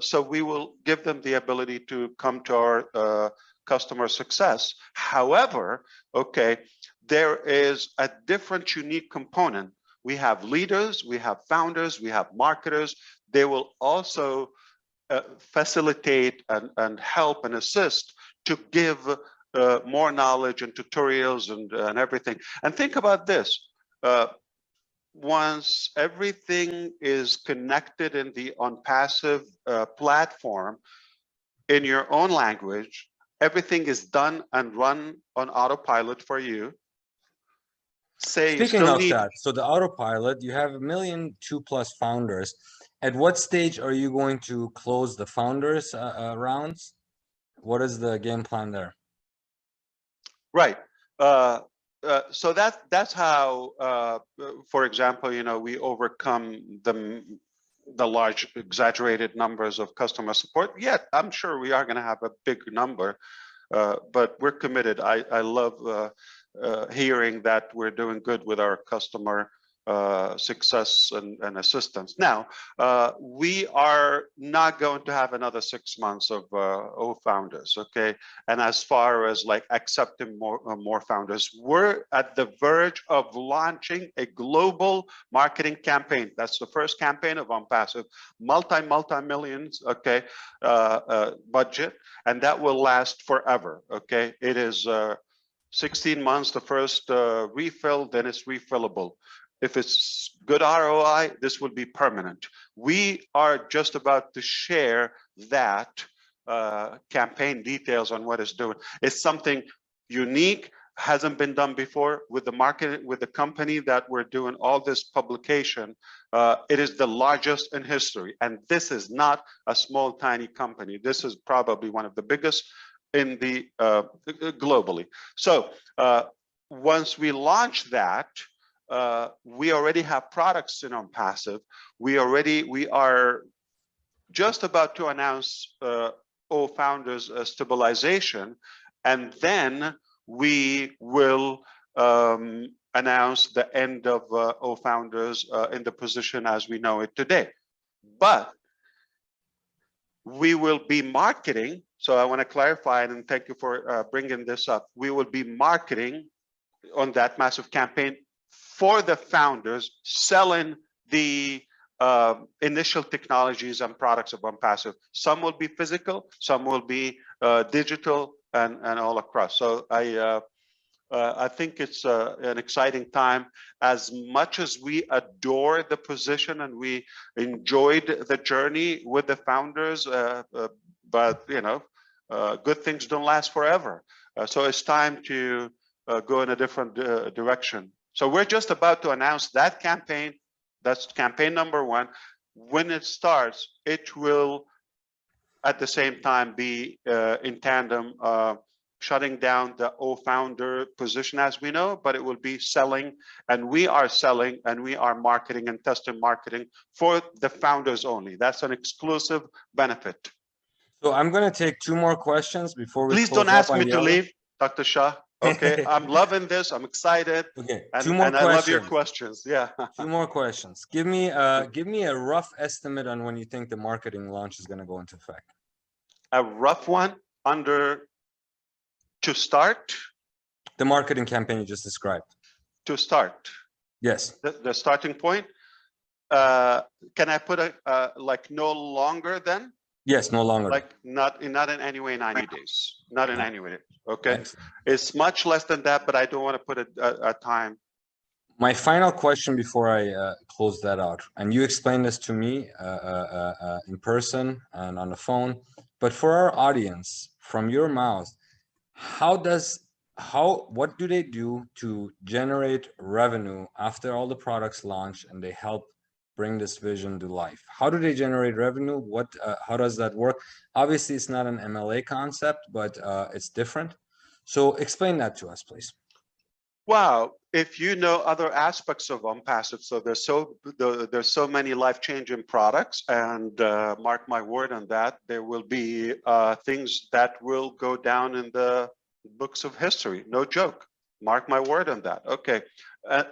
So we will give them the ability to come to our customer success. However, okay, there is a different unique component. We have leaders, we have founders, we have marketers. They will also facilitate and help and assist to give more knowledge and tutorials and everything. And think about this. Once everything is connected in the OnPassive platform in your own language, everything is done and run on autopilot for you. Speaking of that, so the autopilot, you have 1.2 million plus founders. At what stage are you going to close the founders rounds? What is the game plan there? Right. So that's how, for example, we overcome the large exaggerated numbers of customer support. Yet I'm sure we are going to have a big number, but we're committed. I love hearing that we're doing good with our customer success and assistance. Now, we are not going to have another 6 months of founders, okay? And as far as like accepting more founders, we're at the verge of launching a global marketing campaign. That's the first campaign of OnPassive, multi-millions, okay, budget, and that will last forever, okay? It is 16 months, the first refill, then it's refillable. If it's good ROI, this will be permanent. We are just about to share that campaign details on what it's doing. It's something unique, hasn't been done before with the market, with the company that we're doing all this publication. It is the largest in history. And this is not a small, tiny company. This is probably one of the biggest in the globally. So once we launch that, we already have products in OnPassive. We are just about to announce O Founders stabilization, and then we will announce the end of O Founders in the position as we know it today. But we will be marketing. So I want to clarify, and thank you for bringing this up. We will be marketing on that massive campaign for the founders, selling the initial technologies and products of OnPassive. Some will be physical, some will be digital, and all across. So I think it's an exciting time. As much as we adore the position and we enjoyed the journey with the founders, but you know, good things don't last forever. So it's time to go in a different direction. So we're just about to announce that campaign. That's campaign number one. When it starts, it will at the same time be in tandem shutting down the O Founder position as we know, but it will be selling, and we are selling, and we are marketing and testing marketing for the founders only. That's an exclusive benefit. So I'm going to take 2 more questions before we Please close don't ask up me on to the leave, Dr. Shah. Okay, I'm loving this. I'm excited. Okay, and, 2 more and questions. I love your questions. Yeah. 2 more questions. Give me a rough estimate on when you think the marketing launch is going to go into effect. A rough one to start? The marketing campaign you just described. To start? Yes. The starting point? Can I put a like no longer than? Yes, no longer. Like not in any way 90 days. Not in any way. Okay. Excellent. It's much less than that, but I don't want to put a time. My final question before I close that out, and you explained this to me in person and on the phone, but for our audience, from your mouth, what do they do to generate revenue after all the products launch and they help bring this vision to life? How do they generate revenue? How does that work? Obviously, it's not an MLA concept, but it's different. So explain that to us, please. Wow, if you know other aspects of OnPassive, so there's so many life-changing products, and mark my word on that, there will be things that will go down in the books of history. No joke. Mark my word on that. Okay.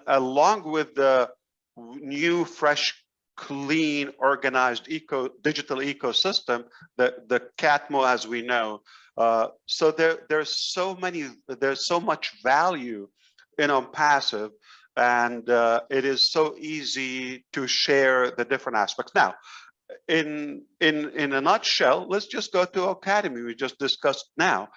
Along with the new, fresh, clean, organized digital ecosystem, the CATMO as we know. So there's so much value in OnPassive, and it is so easy to share the different aspects. Now, in a nutshell, let's just go to Academy. We just discussed now.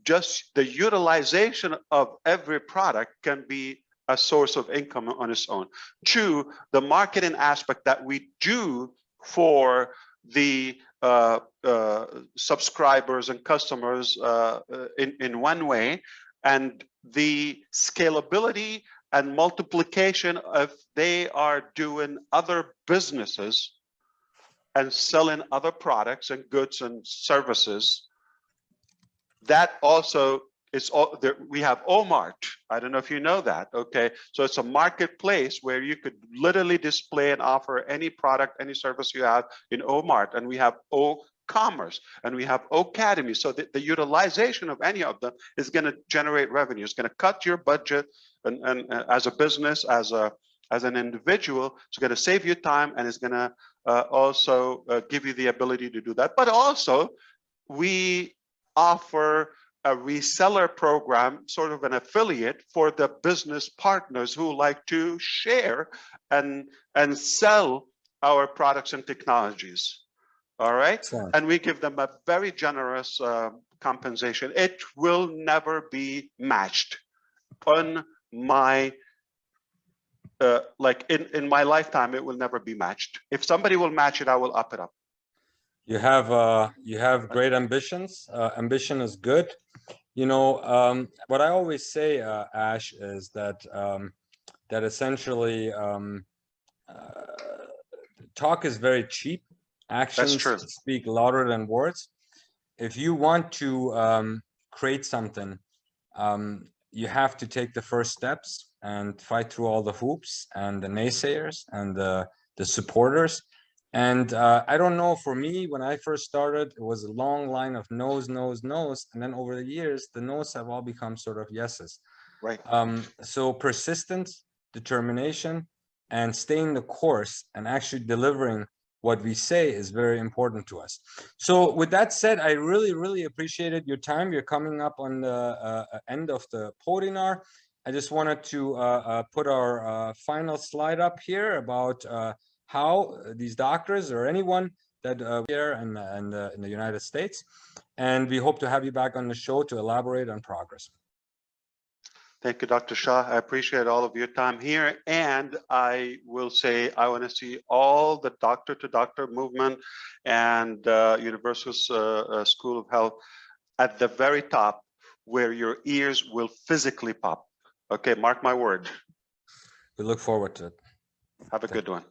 Just the utilization of every product can be a source of income on its own. 2, the marketing aspect that we do for the subscribers and customers in one way, and the scalability and multiplication if they are doing other businesses and selling other products and goods and services. That also is all there. We have Omart. I don't know if you know that. Okay, so it's a marketplace where you could literally display and offer any product, any service you have in Omart, and we have O-commerce, and we have Academy. So the utilization of any of them is going to generate revenue. It's going to cut your budget, and as a business, as an individual, it's going to save you time, and it's going to also give you the ability to do that. But also, we offer a reseller program, sort of an affiliate for the business partners who like to share and sell our products and technologies. All right. Excellent. And we give them a very generous compensation. It will never be matched on my like in my lifetime. It will never be matched. If somebody will match it, I will up it up. You have great ambitions. Ambition is good. What I always say, Ash, is that that essentially talk is very cheap. Actions true. speak louder than words. If you want to create something, you have to take the first steps and fight through all the hoops and the naysayers and the supporters. And I don't know, for me, when I first started, it was a long line of no's, no's, no's. And then over the years, the no's have all become sort of yeses. Right. So persistence, determination, and staying the course and actually delivering what we say is very important to us. So with that said, I really, really appreciated your time. You're coming up on the end of the podinar. I just wanted to put our final slide up here about how these doctors or anyone that here in the United States, and we hope to have you back on the show to elaborate on progress. Thank you, Dr. Shah. I appreciate all of your time here. And I will say, I want to see all the doctor-to-doctor movement and Universal School of Health at the very top, where your ears will physically pop. Okay, mark my word. We look forward to it. Have a good one.